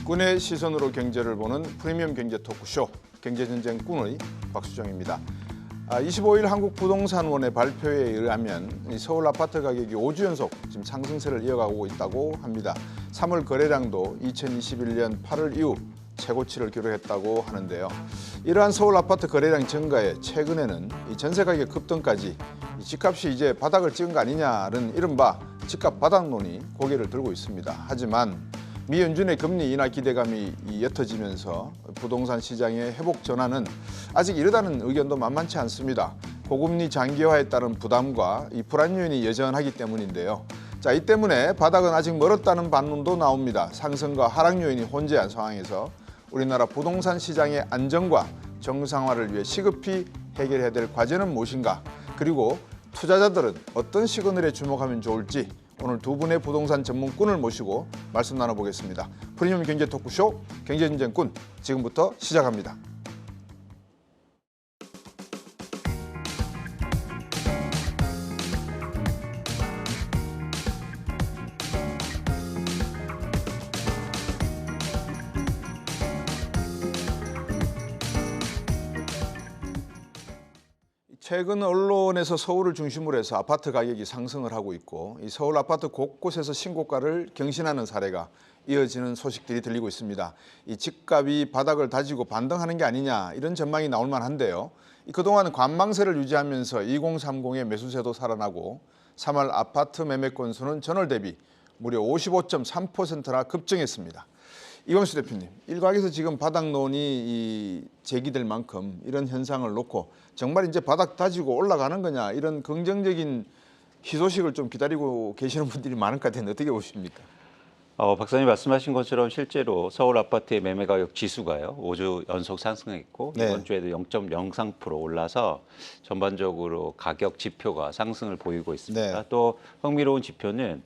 군의 시선으로 경제를 보는 프리미엄 경제 토크쇼 경제전쟁 꾼의 박수정입니다. 25일 한국부동산원의 발표에 의하면 서울 아파트 가격이 5주 연속 지금 상승세를 이어가고 있다고 합니다. 3월 거래량도 2021년 8월 이후 최고치를 기록했다고 하는데요. 이러한 서울 아파트 거래량 증가에 최근에는 이 전세 가격 급등까지 집값이 이제 바닥을 찍은 거 아니냐는 이른바 집값 바닥론이 고개를 들고 있습니다. 하지만 미 연준의 금리 인하 기대감이 옅어지면서 부동산 시장의 회복 전환은 아직 이르다는 의견도 만만치 않습니다. 고금리 장기화에 따른 부담과 이 불안 요인이 여전하기 때문인데요. 이 때문에 바닥은 아직 멀었다는 반론도 나옵니다. 상승과 하락 요인이 혼재한 상황에서 우리나라 부동산 시장의 안정과 정상화를 위해 시급히 해결해야 될 과제는 무엇인가? 그리고 투자자들은 어떤 시그널에 주목하면 좋을지 오늘 두 분의 부동산 전문꾼을 모시고 말씀 나눠보겠습니다. 프리미엄 경제 토크쇼 경제전쟁꾼 지금부터 시작합니다. 최근 언론에서 서울을 중심으로 해서 아파트 가격이 상승을 하고 있고 이 서울 아파트 곳곳에서 신고가를 경신하는 사례가 이어지는 소식들이 들리고 있습니다. 이 집값이 바닥을 다지고 반등하는 게 아니냐 이런 전망이 나올 만한데요. 그동안 관망세를 유지하면서 2030의 매수세도 살아나고 3월 아파트 매매 건수는 전월 대비 무려 55.3%나 급증했습니다. 이광수 대표님, 일각에서 지금 바닥론이 제기될 만큼 이런 현상을 놓고 정말 이제 바닥 다지고 올라가는 거냐 이런 긍정적인 희소식을 좀 기다리고 계시는 분들이 많을 것 같은데 어떻게 보십니까? 박사님 말씀하신 것처럼 실제로 서울 아파트의 매매 가격 지수가요 5주 연속 상승했고 이번 주에도 0.03% 올라서 전반적으로 가격 지표가 상승을 보이고 있습니다. 또 흥미로운 지표는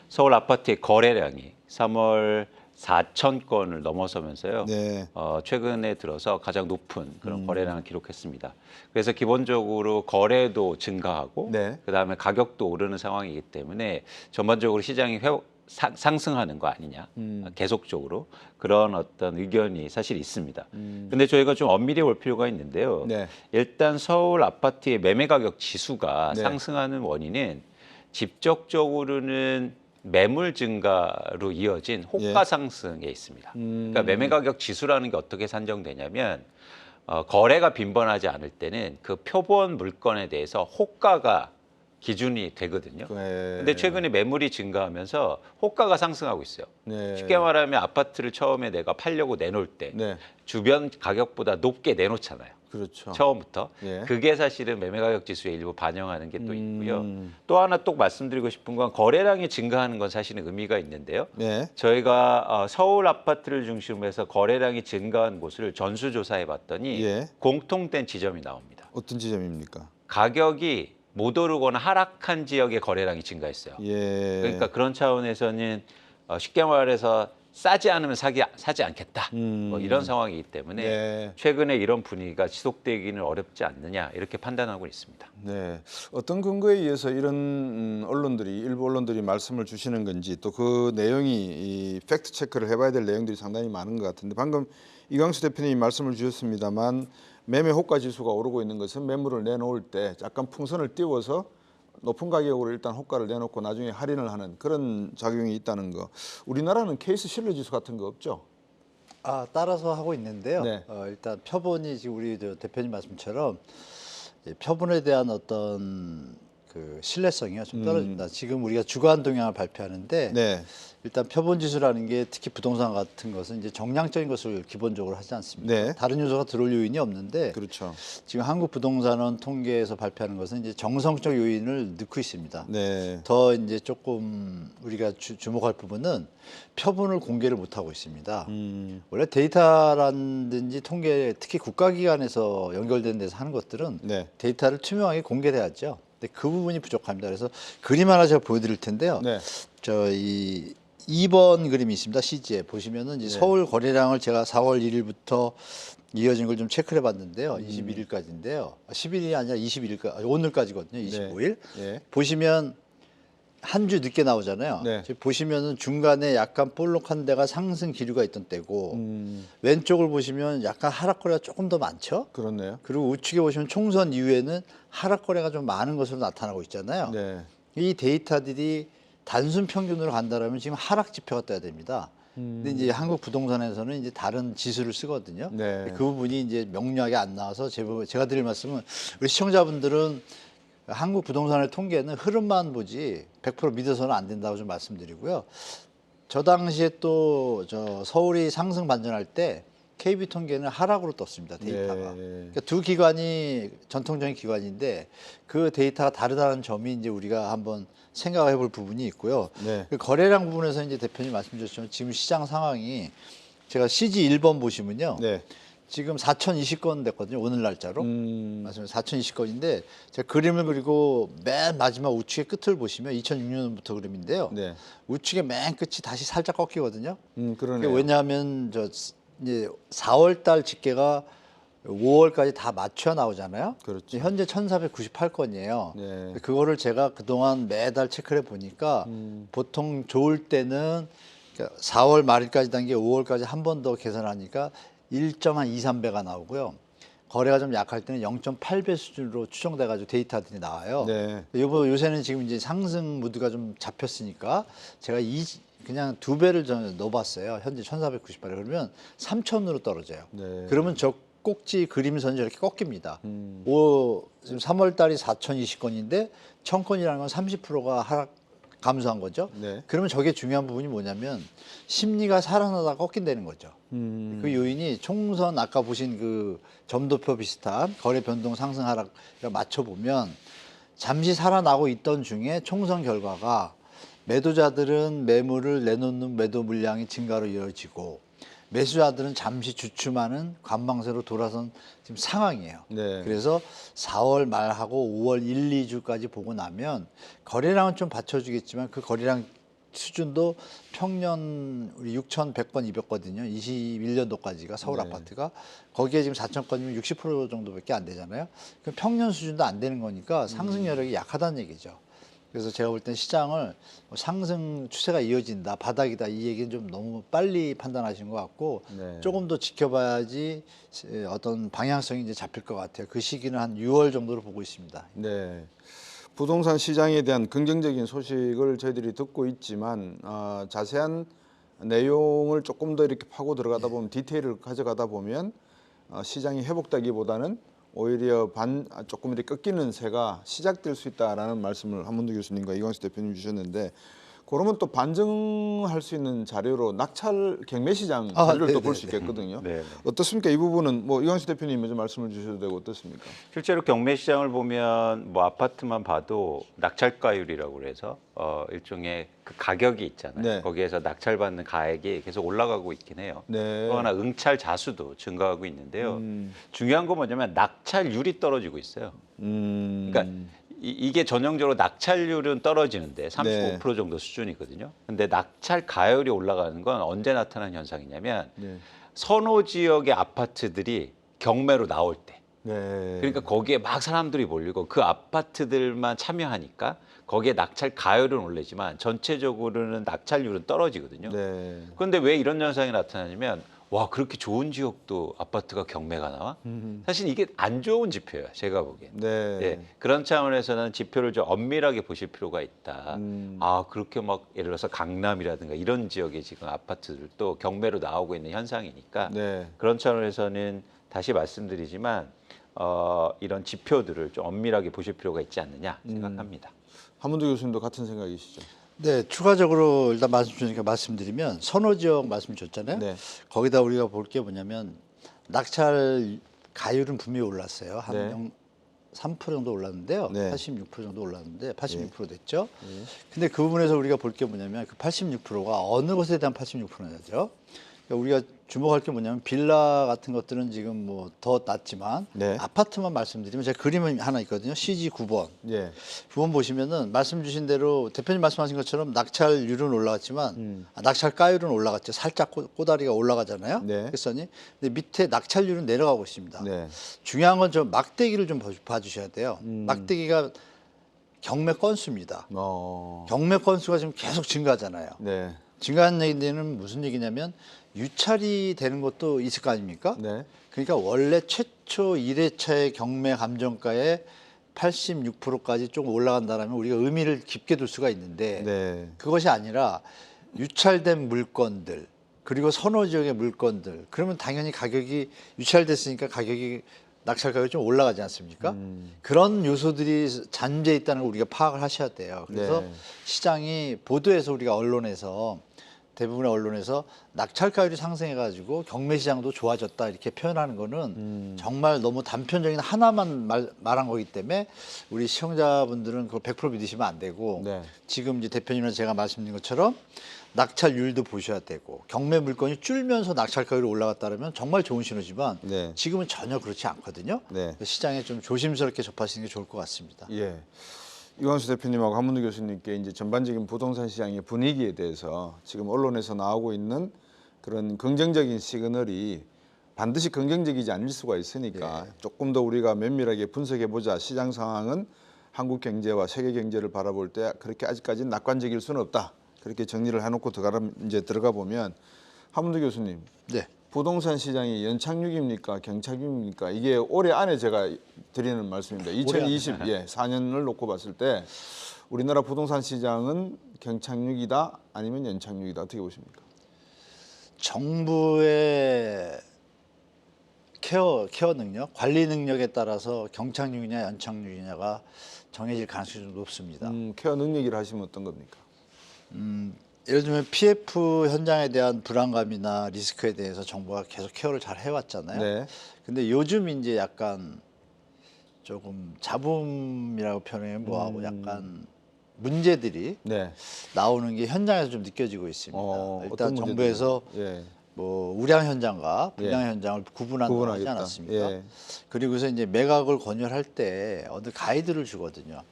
서울 아파트의 거래량이 3월 4천 건을 넘어서면서요. 최근에 들어서 가장 높은 그런 거래량을 기록했습니다. 그래서 기본적으로 거래도 증가하고 그다음에 가격도 오르는 상황이기 때문에 전반적으로 시장이 상승하는 거 아니냐, 계속적으로 그런 어떤 의견이 사실 있습니다. 근데 저희가 좀 엄밀히 볼 필요가 있는데요. 일단 서울 아파트의 매매 가격 지수가 상승하는 원인은 직접적으로는 매물 증가로 이어진 호가 상승에 있습니다. 그러니까 매매 가격 지수라는 게 어떻게 산정되냐면 거래가 빈번하지 않을 때는 그 표본 물건에 대해서 호가가 기준이 되거든요. 근데 최근에 매물이 증가하면서 호가가 상승하고 있어요. 쉽게 말하면 아파트를 처음에 내가 팔려고 내놓을 때 주변 가격보다 높게 내놓잖아요. 그렇죠. 처음부터. 그게 사실은 매매 가격 지수에 일부 반영하는 게 또 있고요. 또 하나 또 말씀드리고 싶은 건 거래량이 증가하는 건 사실은 의미가 있는데요. 저희가 서울 아파트를 중심으로 해서 거래량이 증가한 곳을 전수조사해 봤더니 공통된 지점이 나옵니다. 어떤 지점입니까? 가격이 못 오르거나 하락한 지역의 거래량이 증가했어요. 그러니까 그런 차원에서는 쉽게 말해서 싸지 않으면 사지 않겠다. 뭐 이런 상황이기 때문에 최근에 이런 분위기가 지속되기는 어렵지 않느냐 이렇게 판단하고 있습니다. 어떤 근거에 의해서 이런 일부 언론들이 말씀을 주시는 건지 또 그 내용이 팩트 체크를 해봐야 될 내용들이 상당히 많은 것 같은데 방금 이광수 대표님이 말씀을 주셨습니다만 매매 호가 지수가 오르고 있는 것은 매물을 내놓을 때 약간 풍선을 띄워서 높은 가격으로 일단 호가를 내놓고 나중에 할인을 하는 그런 작용이 있다는 거. 우리나라는 케이스 신뢰 지수 같은 거 없죠? 따라서 하고 있는데요. 일단 표본이 지금 우리 대표님 말씀처럼 표본에 대한 어떤 그 신뢰성이요 좀 떨어집니다. 지금 우리가 주간 동향을 발표하는데 일단 표본 지수라는 게 특히 부동산 같은 것은 이제 정량적인 것을 기본적으로 하지 않습니까? 다른 요소가 들어올 요인이 없는데 지금 한국부동산원 통계에서 발표하는 것은 이제 정성적 요인을 넣고 있습니다. 더 이제 조금 우리가 주목할 부분은 표본을 공개를 못 하고 있습니다. 원래 데이터라든지 통계 특히 국가기관에서 연결된 데서 하는 것들은 데이터를 투명하게 공개해야죠. 근데 그 부분이 부족합니다. 그래서 그림 하나 제가 보여드릴 텐데요. 이 2번 그림이 있습니다. CG에 보시면은 이제 서울 거래량을 제가 4월 1일부터 이어진 걸 좀 체크를 해봤는데요. 21일까지인데요. 10일이 아니라 21일까지 오늘까지거든요. 25일. 보시면 한 주 늦게 나오잖아요. 네. 지금 보시면은 중간에 약간 볼록한 데가 상승 기류가 있던 때고 왼쪽을 보시면 약간 하락거래가 조금 더 많죠. 그렇네요. 그리고 우측에 보시면 총선 이후에는 하락거래가 좀 많은 것으로 나타나고 있잖아요. 네. 이 데이터들이 단순 평균으로 간다라면 지금 하락 지표가 떠야 됩니다. 근데 이제 한국 부동산에서는 이제 다른 지수를 쓰거든요. 네. 그 부분이 이제 명료하게 안 나와서 제가 드릴 말씀은 우리 시청자분들은 한국 부동산의 통계는 흐름만 보지 100% 믿어서는 안 된다고 좀 말씀드리고요. 저 당시에 또 저 서울이 상승 반전할 때 KB 통계는 하락으로 떴습니다. 데이터가. 네. 그러니까 두 기관이 전통적인 기관인데 그 데이터가 다르다는 점이 이제 우리가 한번 생각해 볼 부분이 있고요. 네. 그 거래량 부분에서 이제 대표님 말씀 주셨지만 지금 시장 상황이 제가 CG 1번 보시면요. 네. 지금 4,020건 됐거든요. 오늘 날짜로. 맞습니다. 4,020건인데 제가 그림을 그리고 맨 마지막 우측의 끝을 보시면 2006년부터 그림인데요. 네. 우측의 맨 끝이 다시 살짝 꺾이거든요. 그러네요. 왜냐하면 저 이제 4월 달 집계가 5월까지 다 맞춰 나오잖아요. 그렇죠. 현재 1,498건이에요. 네. 그거를 제가 그동안 매달 체크를 해 보니까 보통 좋을 때는 4월 말일까지 단계 5월까지 한 번 더 계산하니까 1.23배가 나오고요. 거래가 좀 약할 때는 0.8배 수준으로 추정돼가지고 데이터들이 나와요. 네. 요새는 지금 이제 상승 무드가 좀 잡혔으니까 제가 그냥 2배를 좀 넣어봤어요. 현재 1,498에 그러면 3,000으로 떨어져요. 네. 그러면 저 꼭지 그림선이 이렇게 꺾입니다. 지금 3월 달이 4,020건인데 1,000건이라는 건 30%가 하락 감소한 거죠. 네. 그러면 저게 중요한 부분이 뭐냐면 심리가 살아나다 꺾인다는 거죠. 그 요인이 총선 아까 보신 그 점도표 비슷한 거래 변동 상승 하락 맞춰 보면 잠시 살아나고 있던 중에 총선 결과가 매도자들은 매물을 내놓는 매도 물량이 증가로 이어지고 매수자들은 잠시 주춤하는 관망세로 돌아선 지금 상황이에요. 네. 그래서 4월 말하고 5월 1, 2주까지 보고 나면 거래량은 좀 받쳐주겠지만 그 거래량 수준도 평년 우리 6,100건, 200거든요. 21년도까지가 서울 네. 아파트가 거기에 지금 4,000건이면 60% 정도밖에 안 되잖아요. 그럼 평년 수준도 안 되는 거니까 상승 여력이 약하다는 얘기죠. 그래서 제가 볼 땐 시장을 상승 추세가 이어진다, 바닥이다 이 얘기는 좀 너무 빨리 판단하신 것 같고 네. 조금 더 지켜봐야지 어떤 방향성이 이제 잡힐 것 같아요. 그 시기는 한 6월 정도로 보고 있습니다. 네. 부동산 시장에 대한 긍정적인 소식을 저희들이 듣고 있지만 자세한 내용을 조금 더 이렇게 파고 들어가다 보면 디테일을 가져가다 보면 시장이 회복되기보다는 오히려 조금 이렇게 꺾이는 새가 시작될 수 있다라는 말씀을 한문도 교수님과 이광수 대표님 주셨는데 그러면 또 반증할 수 있는 자료로 낙찰 경매 시장 자료를 또 볼 수 있겠거든요. 네. 어떻습니까? 이 부분은 뭐 이광수 대표님 먼저 말씀을 주셔도 되고 어떻습니까? 실제로 경매 시장을 보면 뭐 아파트만 봐도 낙찰가율이라고 그래서 일종의 그 가격이 있잖아요. 네. 거기에서 낙찰받는 가액이 계속 올라가고 있긴 해요. 네. 또 하나 응찰 자수도 증가하고 있는데요. 중요한 건 뭐냐면 낙찰률이 떨어지고 있어요. 그러니까 이게 전형적으로 낙찰률은 떨어지는데 35% 정도 수준이거든요. 근데 낙찰 가율이 올라가는 건 언제 나타나는 현상이냐면 네. 선호 지역의 아파트들이 경매로 나올 때. 네. 그러니까 거기에 막 사람들이 몰리고 그 아파트들만 참여하니까 거기에 낙찰 가율은 오르지만 전체적으로는 낙찰률은 떨어지거든요. 네. 그런데 왜 이런 현상이 나타나냐면 와 그렇게 좋은 지역도 아파트가 경매가 나와? 사실 이게 안 좋은 지표예요. 제가 보기엔. 네. 예, 그런 차원에서는 지표를 좀 엄밀하게 보실 필요가 있다. 아 그렇게 막 예를 들어서 강남이라든가 이런 지역의 지금 아파트들도 경매로 나오고 있는 현상이니까 네. 그런 차원에서는 다시 말씀드리지만 이런 지표들을 좀 엄밀하게 보실 필요가 있지 않느냐 생각합니다. 한문도 교수님도 같은 생각이시죠? 네, 추가적으로 일단 말씀 주시니까 말씀드리면 선호 지역 말씀 주셨잖아요. 네. 거기다 우리가 볼 게 뭐냐면 낙찰 가율은 분명히 올랐어요. 한 네. 3% 정도 올랐는데요. 네. 86% 정도 올랐는데 86% 됐죠. 근데 그 부분에서 우리가 볼 게 뭐냐면 그 86%가 어느 것에 대한 86%냐죠. 그러니까 우리가 주목할 게 뭐냐면 빌라 같은 것들은 지금 뭐 더 낮지만 네. 아파트만 말씀드리면 제가 그림이 하나 있거든요. CG 9번. 예. 9번 보시면은 말씀 주신 대로 대표님 말씀하신 것처럼 낙찰률은 올라갔지만 낙찰가율은 올라갔죠. 살짝 꼬다리가 올라가잖아요. 네. 그랬더니 근데 밑에 낙찰률은 내려가고 있습니다. 네. 중요한 건 좀 막대기를 좀 봐주셔야 돼요. 막대기가 경매 건수입니다. 어. 경매 건수가 지금 계속 증가하잖아요. 네. 증가하는 얘기는 무슨 얘기냐면 유찰이 되는 것도 있을 거 아닙니까? 네. 그러니까 원래 최초 1회차의 경매 감정가의 86%까지 조금 올라간다면 우리가 의미를 깊게 둘 수가 있는데 네. 그것이 아니라 유찰된 물건들 그리고 선호 지역의 물건들 그러면 당연히 가격이 유찰됐으니까 가격이 낙찰 가격이 좀 올라가지 않습니까? 그런 요소들이 잠재 있다는 걸 우리가 파악을 하셔야 돼요. 그래서 네. 시장이 보도에서 우리가 언론에서 대부분의 언론에서 낙찰가율이 상승해가지고 경매 시장도 좋아졌다 이렇게 표현하는 거는 정말 너무 단편적인 하나만 말한 거기 때문에 우리 시청자분들은 그걸 100% 믿으시면 안 되고 네. 지금 이제 대표님이랑 제가 말씀드린 것처럼 낙찰률도 보셔야 되고 경매 물건이 줄면서 낙찰가율이 올라갔다면 정말 좋은 신호지만 네. 지금은 전혀 그렇지 않거든요. 네. 시장에 좀 조심스럽게 접하시는 게 좋을 것 같습니다. 예. 이광수 대표님하고 한문우 교수님께 이제 전반적인 부동산 시장의 분위기에 대해서 지금 언론에서 나오고 있는 그런 긍정적인 시그널이 반드시 긍정적이지 않을 수가 있으니까 조금 더 우리가 면밀하게 분석해 보자. 시장 상황은 한국 경제와 세계 경제를 바라볼 때 그렇게 아직까지는 낙관적일 수는 없다. 그렇게 정리를 해놓고 들어가 보면 한문우 교수님, 네. 부동산 시장이 연착륙입니까, 경착륙입니까? 이게 올해 안에 제가 드리는 말씀입니다. 2020, 4년을 놓고 봤을 때 우리나라 부동산 시장은 경착륙이다, 아니면 연착륙이다, 어떻게 보십니까? 정부의 케어 능력, 관리 능력에 따라서 경착륙이냐 연착륙이냐가 정해질 가능성이 좀 높습니다. 케어 능력이라 하시면 어떤 겁니까? 예를 들면 PF 현장에 대한 불안감이나 리스크에 대해서 정부가 계속 케어를 잘 해왔잖아요. 네. 근데 요즘 이제 약간 조금 잡음이라고 표현해 뭐하고 약간 문제들이 네. 나오는 게 현장에서 좀 느껴지고 있습니다. 일단 어떤 정부에서 예. 뭐 우량 현장과 불량 현장을 구분한다고 하지 구분하겠다. 않았습니까? 예. 그리고서 이제 매각을 권유할 때 어느 가이드를 주거든요.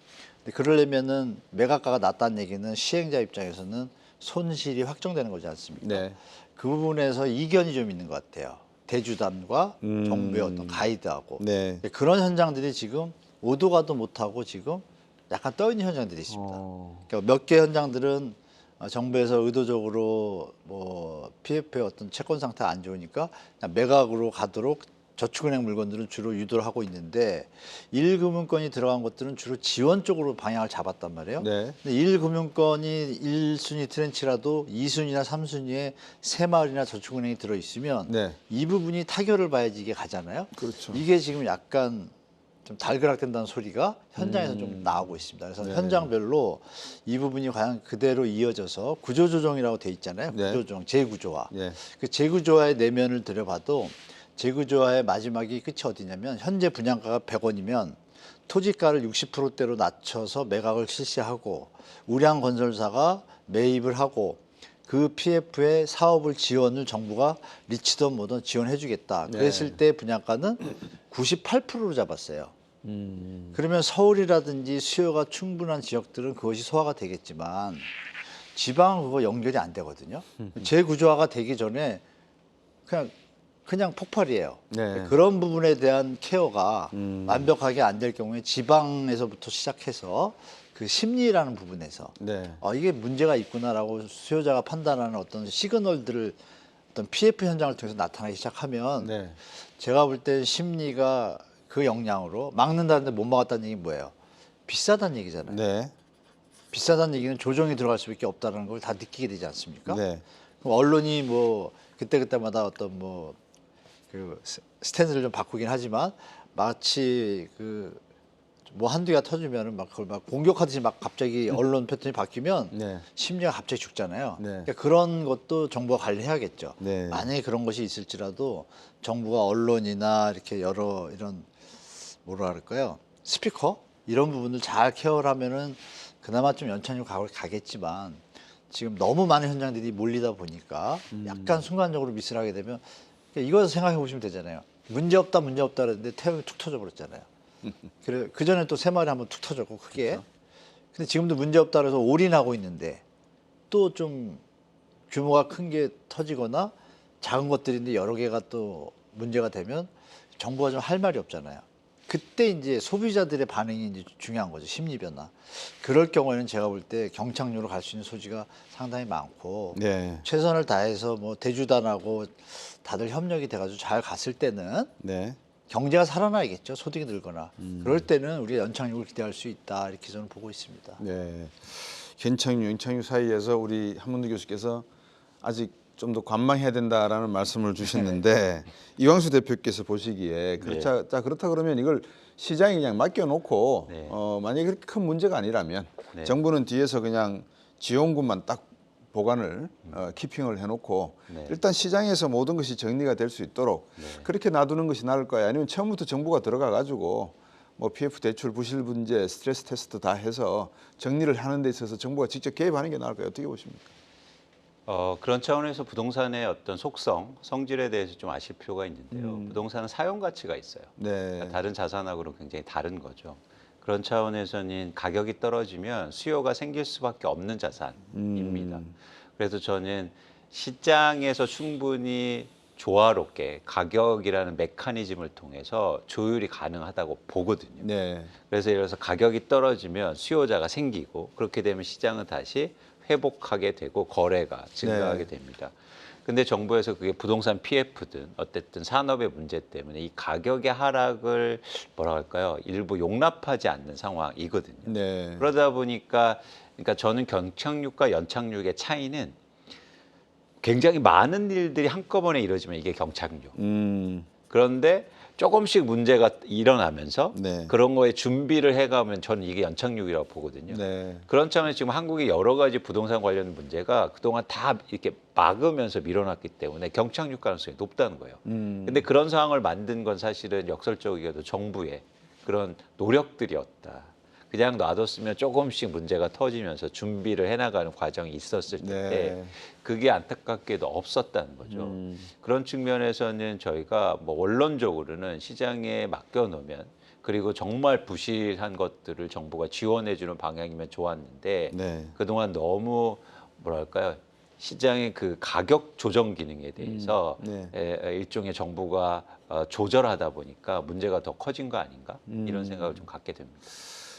근데 그러려면은 매각가가 낮다는 얘기는 시행자 입장에서는 손실이 확정되는 거지 않습니까? 네. 그 부분에서 이견이 좀 있는 것 같아요. 대주담과 정부의 어떤 가이드하고 네. 그런 현장들이 지금 오도 가도 못하고 지금 약간 떠 있는 현장들이 있습니다. 그러니까 몇 개 현장들은 정부에서 의도적으로 뭐 PF의 어떤 채권 상태가 안 좋으니까 그냥 매각으로 가도록 저축은행 물건들은 주로 유도를 하고 있는데 1금융권이 들어간 것들은 주로 지원 쪽으로 방향을 잡았단 말이에요. 네. 근데 1금융권이 1순위 트렌치라도 2순위나 3순위에 새마을이나 저축은행이 들어있으면 네. 이 부분이 타결을 봐야지 이게 가잖아요. 그렇죠. 이게 지금 약간 좀 달그락된다는 소리가 현장에서 좀 나오고 있습니다. 그래서 네. 현장별로 이 부분이 과연 그대로 이어져서 구조조정이라고 돼 있잖아요. 네. 구조조정, 재구조화. 네. 그 재구조화의 내면을 들여봐도 재구조화의 마지막이 끝이 어디냐면 현재 분양가가 100원이면 토지가를 60%대로 낮춰서 매각을 실시하고 우량 건설사가 매입을 하고 그 PF의 사업을 지원을 정부가 리치든 뭐든 지원해 주겠다. 그랬을 때 분양가는 98%로 잡았어요. 그러면 서울이라든지 수요가 충분한 지역들은 그것이 소화가 되겠지만 지방은 그거 연결이 안 되거든요. 재구조화가 되기 전에 그냥 폭발이에요. 네. 그런 부분에 대한 케어가 완벽하게 안 될 경우에 지방에서부터 시작해서 그 심리라는 부분에서 네. 이게 문제가 있구나라고 수요자가 판단하는 어떤 시그널들을 어떤 PF 현장을 통해서 나타나기 시작하면 네. 제가 볼 때 심리가 그 영향으로 막는다는데 못 막았다는 얘기는 뭐예요? 비싸다는 얘기잖아요. 네. 비싸다는 얘기는 조정이 들어갈 수밖에 없다는 걸 다 느끼게 되지 않습니까? 네. 그럼 언론이 뭐 그때마다 어떤 뭐 그 스탠스를 좀 바꾸긴 하지만 마치 그 뭐 한두 개가 터지면은 막 그걸 막 공격하듯이 막 갑자기 언론 패턴이 바뀌면 네. 심리가 갑자기 죽잖아요. 네. 그러니까 그런 것도 정부가 관리해야겠죠. 네. 만약에 그런 것이 있을지라도 정부가 언론이나 이렇게 여러 이런 뭐라 그럴까요? 스피커 이런 부분을 잘 케어를 하면은 그나마 좀 연착륙 가겠지만 지금 너무 많은 현장들이 몰리다 보니까 약간 순간적으로 미스를 하게 되면 이거 생각해 보시면 되잖아요. 문제 없다 그랬는데 태움이 툭 터져 버렸잖아요. 그래 그 전에 또 새마을이 한번 툭 터졌고 크게. 그렇죠. 근데 지금도 문제 없다 그래서 올인하고 있는데 또 좀 규모가 큰 게 터지거나 작은 것들인데 여러 개가 또 문제가 되면 정부가 좀 할 말이 없잖아요. 그때 이제 소비자들의 반응이 이제 중요한 거죠. 심리 변화. 그럴 경우에는 제가 볼 때 경착륙으로 갈 수 있는 소지가 상당히 많고 네. 최선을 다해서 뭐 대주단하고 다들 협력이 돼가지고 잘 갔을 때는 네. 경제가 살아나야겠죠. 소득이 늘거나. 그럴 때는 우리가 연착륙을 기대할 수 있다. 이렇게 저는 보고 있습니다. 네. 견착륙, 연착륙 사이에서 우리 한문도 교수께서 아직 좀 더 관망해야 된다라는 말씀을 주셨는데 이광수 대표께서 보시기에 자 그렇다 그러면 이걸 시장에 그냥 맡겨놓고 네. 만약에 그렇게 큰 문제가 아니라면 네. 정부는 뒤에서 그냥 지원금만 딱 보관을 키핑을 해놓고 네. 일단 시장에서 모든 것이 정리가 될 수 있도록 그렇게 놔두는 것이 나을까요? 아니면 처음부터 정부가 들어가 가지고 뭐 PF 대출 부실 문제 스트레스 테스트 다 해서 정리를 하는 데 있어서 정부가 직접 개입하는 게 나을까요? 어떻게 보십니까? 그런 차원에서 부동산의 어떤 속성, 성질에 대해서 좀 아실 필요가 있는데요. 부동산은 사용 가치가 있어요. 네. 그러니까 다른 자산하고는 굉장히 다른 거죠. 그런 차원에서는 가격이 떨어지면 수요가 생길 수밖에 없는 자산입니다. 그래서 저는 시장에서 충분히 조화롭게 가격이라는 메커니즘을 통해서 조율이 가능하다고 보거든요. 네. 그래서 예를 들어서 가격이 떨어지면 수요자가 생기고 그렇게 되면 시장은 다시 회복하게 되고 거래가 증가하게 됩니다. 근데 정부에서 그게 부동산 PF든 어쨌든 산업의 문제 때문에 이 가격의 하락을 뭐라 할까요? 일부 용납하지 않는 상황이거든요. 네. 그러다 보니까 그러니까 저는 경착륙과 연착륙의 차이는 굉장히 많은 일들이 한꺼번에 이루어지면 이게 경착륙. 그런데 조금씩 문제가 일어나면서 네. 그런 거에 준비를 해가면 저는 이게 연착륙이라고 보거든요. 네. 그런 차원에서 지금 한국의 여러 가지 부동산 관련 문제가 그동안 다 이렇게 막으면서 밀어놨기 때문에 경착륙 가능성이 높다는 거예요. 근데 그런 상황을 만든 건 사실은 역설적이게도 정부의 그런 노력들이었다. 그냥 놔뒀으면 조금씩 문제가 터지면서 준비를 해나가는 과정이 있었을 텐데 네. 그게 안타깝게도 없었다는 거죠. 그런 측면에서는 저희가 뭐 원론적으로는 시장에 맡겨놓으면 그리고 정말 부실한 것들을 정부가 지원해주는 방향이면 좋았는데 네. 그동안 너무 뭐랄까요? 시장의 그 가격 조정 기능에 대해서 일종의 정부가 조절하다 보니까 문제가 더 커진 거 아닌가 이런 생각을 좀 갖게 됩니다.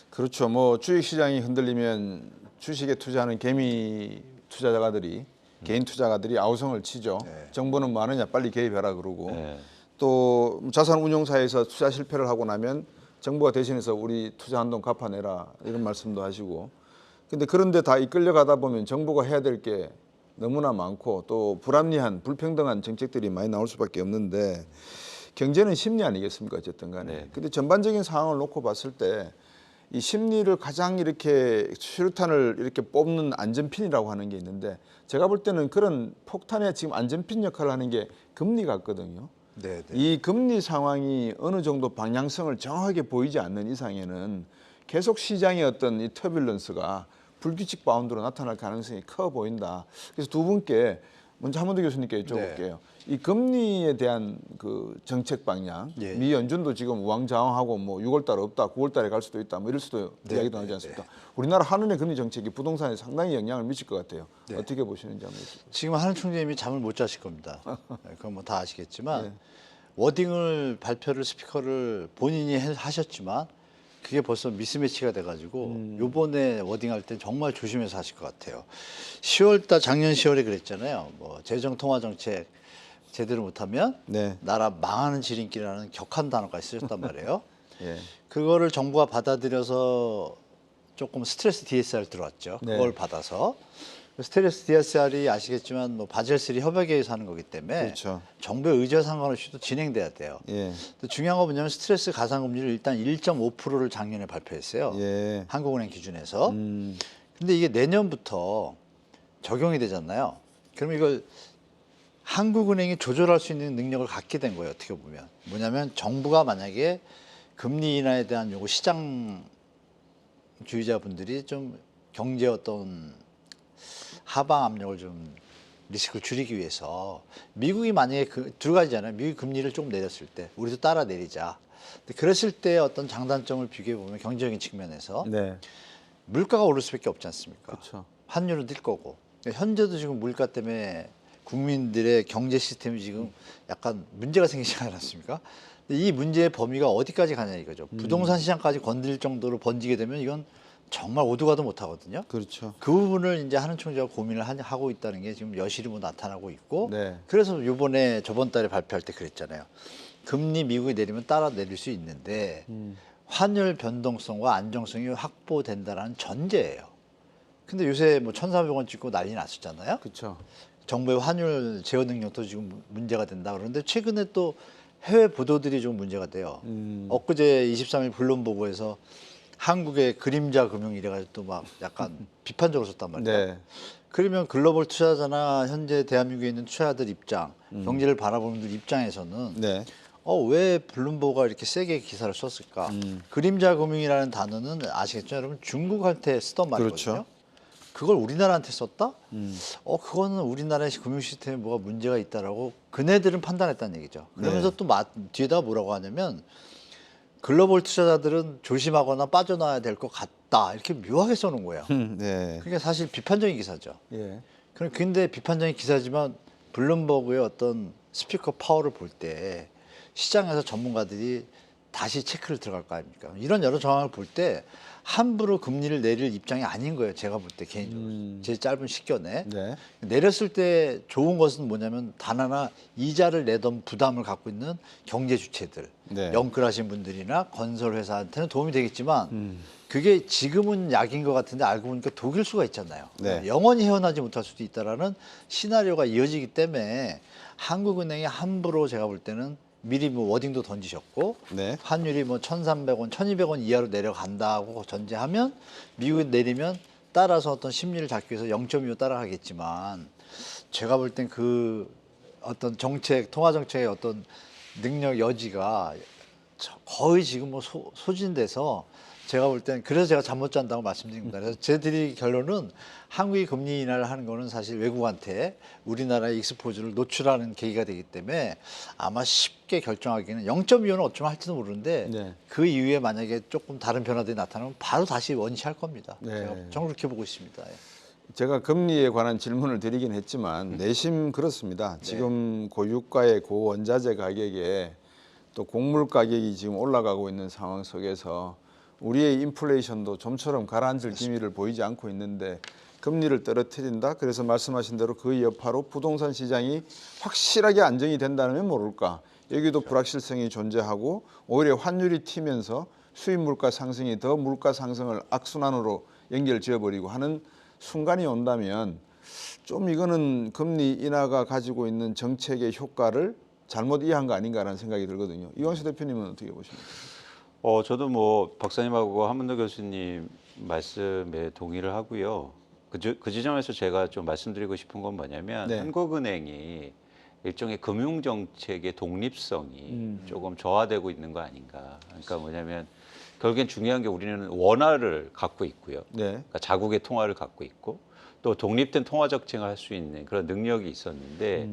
그렇죠. 뭐 주식 시장이 흔들리면 주식에 투자하는 개미 투자자들이 개인 투자가들이 아우성을 치죠. 정부는 뭐 하느냐 빨리 개입해라 그러고 또 자산운용사에서 투자 실패를 하고 나면 정부가 대신해서 우리 투자한 돈 갚아내라 이런 말씀도 하시고 근데 그런데 다 이끌려가다 보면 정부가 해야 될 게 너무나 많고 또 불합리한 불평등한 정책들이 많이 나올 수밖에 없는데 경제는 심리 아니겠습니까 어쨌든 간에. 근데 전반적인 상황을 놓고 봤을 때 이 심리를 가장 이렇게 수류탄을 이렇게 뽑는 안전핀이라고 하는 게 있는데 제가 볼 때는 그런 폭탄의 지금 안전핀 역할을 하는 게 금리 같거든요. 네, 네. 이 금리 상황이 어느 정도 방향성을 정확하게 보이지 않는 이상에는 계속 시장의 어떤 이 터뷸런스가 불규칙 바운드로 나타날 가능성이 커 보인다. 그래서 두 분께 먼저 한문도 교수님께 여쭤볼게요. 이 금리에 대한 그 정책 방향, 미 연준도 지금 우왕좌왕하고 뭐 6월달에 없다, 9월달에 갈 수도 있다, 뭐 이럴 수도 이야기도 나오지 않습니까? 우리나라 한은의 금리 정책이 부동산에 상당히 영향을 미칠 것 같아요. 어떻게 보시는지 한번 여쭤볼게요. 지금 한은 총재님이 잠을 못 자실 겁니다. 그건 뭐 다 아시겠지만 워딩을 발표를 스피커를 본인이 하셨지만 그게 벌써 미스매치가 돼가지고 요번에 워딩할 때 정말 조심해서 하실 것 같아요. 10월달 작년 10월에 그랬잖아요. 뭐 재정통화정책 제대로 못하면 나라 망하는 지름길이라는 격한 단어가 쓰였단 말이에요. 그거를 정부가 받아들여서 조금 스트레스 DSR 들어왔죠. 그걸 받아서 스트레스 DSR이 아시겠지만 뭐 바젤3 협약에 의해서 하는 거기 때문에 정부의 의지와 상관없이도 진행돼야 돼요. 근데 중요한 건 뭐냐면 스트레스 가상금리를 일단 1.5%를 작년에 발표했어요. 한국은행 기준에서. 근데 이게 내년부터 적용이 되잖아요. 그럼 이걸 한국은행이 조절할 수 있는 능력을 갖게 된 거예요. 어떻게 보면. 뭐냐면 정부가 만약에 금리 인하에 대한 요구 시장주의자분들이 좀 경제 어떤 하방 압력을 좀 리스크를 줄이기 위해서 미국이 만약에 두 가지잖아요. 미국이 금리를 조금 내렸을 때 우리도 따라 내리자. 근데 그랬을 때 어떤 장단점을 비교해 보면 경제적인 측면에서 물가가 오를 수밖에 없지 않습니까? 환율은 뛸 거고. 현재도 지금 물가 때문에 국민들의 경제 시스템이 지금 약간 문제가 생기지 않았습니까? 이 문제의 범위가 어디까지 가냐 이거죠. 부동산 시장까지 건드릴 정도로 번지게 되면 이건 정말 오도 가도 못 하거든요. 그렇죠. 그 부분을 이제 하는 총재가 고민을 하고 있다는 게 지금 여실히 뭐 나타나고 있고, 네. 그래서 요번에 저번 달에 발표할 때 그랬잖아요. 금리 미국이 내리면 따라 내릴 수 있는데 환율 변동성과 안정성이 확보된다는 전제예요. 근데 요새 뭐 1,400원 찍고 난리 났었잖아요. 그렇죠. 정부의 환율 제어 능력도 지금 문제가 된다 그러는데 최근에 또 해외 보도들이 좀 문제가 돼요. 엊그제 23일 블룸버그에서 한국의 그림자 금융 이래가지고 또 막 약간 비판적으로 썼단 말이에요. 네. 그러면 글로벌 투자자나 현재 대한민국에 있는 투자자들 입장, 경제를 바라보는 분들 입장에서는 네. 왜 블룸버그가 이렇게 세게 기사를 썼을까? 그림자 금융이라는 단어는 아시겠죠, 여러분? 중국한테 쓰던 말이거든요. 그렇죠. 그걸 우리나라한테 썼다? 그거는 우리나라의 금융 시스템에 뭐가 문제가 있다라고 그네들은 판단했다는 얘기죠. 그러면서 네. 또 뒤에다 뭐라고 하냐면 글로벌 투자자들은 조심하거나 빠져나와야 될 것 같다 이렇게 묘하게 써놓은 거예요. 네. 그게 사실 비판적인 기사죠. 예. 근데 비판적인 기사지만 블룸버그의 어떤 스피커 파워를 볼 때 시장에서 전문가들이 다시 체크를 들어갈 거 아닙니까? 이런 여러 정황을 볼 때 함부로 금리를 내릴 입장이 아닌 거예요. 제가 볼 때 개인적으로. 제 짧은 식견에. 네. 내렸을 때 좋은 것은 뭐냐면 단 하나 이자를 내던 부담을 갖고 있는 경제 주체들, 네. 영끌하신 분들이나 건설 회사한테는 도움이 되겠지만 그게 지금은 약인 것 같은데 알고 보니까 독일 수가 있잖아요. 네. 영원히 헤어나지 못할 수도 있다라는 시나리오가 이어지기 때문에 한국은행이 함부로 제가 볼 때는 미리 뭐 워딩도 던지셨고 네. 환율이 뭐 1,300원, 1,200원 이하로 내려간다고 전제하면 미국이 내리면 따라서 어떤 심리를 잡기 위해서 0.25 따라가겠지만 제가 볼 땐 그 어떤 정책, 통화 정책의 어떤 능력 여지가 거의 지금 뭐 소진돼서 제가 볼 땐 그래서 제가 잠 못 잔다고 말씀드립니다. 그래서 제 드릴 결론은 한국이 금리 인하를 하는 거는 사실 외국한테 우리나라의 익스포즈를 노출하는 계기가 되기 때문에 아마 쉽게 결정하기는 0.25는 어쩌면 할지도 모르는데 네. 그 이후에 만약에 조금 다른 변화들이 나타나면 바로 다시 원시할 겁니다. 네. 제가 저는 그렇게 보고 있습니다. 예. 제가 금리에 관한 질문을 드리긴 했지만 내심 그렇습니다. 지금 고유가의 고원자재 가격에 또 곡물 가격이 지금 올라가고 있는 상황 속에서 우리의 인플레이션도 좀처럼 가라앉을 기미를 보이지 않고 있는데 금리를 떨어뜨린다. 그래서 말씀하신 대로 그 여파로 부동산 시장이 확실하게 안정이 된다면 모를까. 여기도 불확실성이 존재하고 오히려 환율이 튀면서 수입 물가 상승이 더 물가 상승을 악순환으로 연결 지어버리고 하는 순간이 온다면 좀 이거는 금리 인하가 가지고 있는 정책의 효과를 잘못 이해한 거 아닌가라는 생각이 들거든요. 이광수 대표님은 어떻게 보십니까? 저도 뭐 박사님하고 한문도 교수님 말씀에 동의를 하고요. 그 지점에서 제가 좀 말씀드리고 싶은 건 뭐냐면 네. 한국은행이 일종의 금융 정책의 독립성이 조금 저하되고 있는 거 아닌가. 그러니까 뭐냐면 결국엔 중요한 게 우리는 원화를 갖고 있고요. 네. 그러니까 자국의 통화를 갖고 있고 또 독립된 통화 정책을 할 수 있는 그런 능력이 있었는데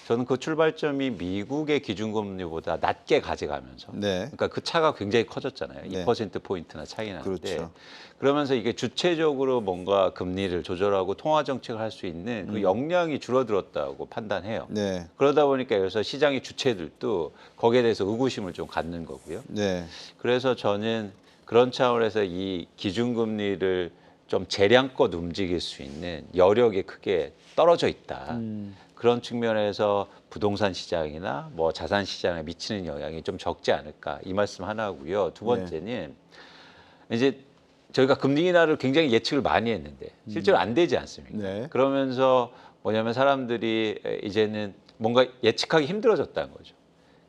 저는 그 출발점이 미국의 기준금리보다 낮게 가져가면서 네. 그러니까 그 차가 굉장히 커졌잖아요. 네. 2%포인트나 차이 나는데 그렇죠. 그러면서 이게 주체적으로 뭔가 금리를 조절하고 통화 정책을 할 수 있는 그 역량이 줄어들었다고 판단해요. 네. 그러다 보니까 여기서 시장의 주체들도 거기에 대해서 의구심을 좀 갖는 거고요. 네. 그래서 저는 그런 차원에서 이 기준금리를 좀 재량껏 움직일 수 있는 여력이 크게 떨어져 있다. 그런 측면에서 부동산 시장이나 뭐 자산 시장에 미치는 영향이 좀 적지 않을까 이 말씀 하나 하고요. 두 번째는 이제 저희가 금리 인하를 굉장히 예측을 많이 했는데 실제로 안 되지 않습니까? 네. 그러면서 뭐냐면 사람들이 이제는 뭔가 예측하기 힘들어졌다는 거죠.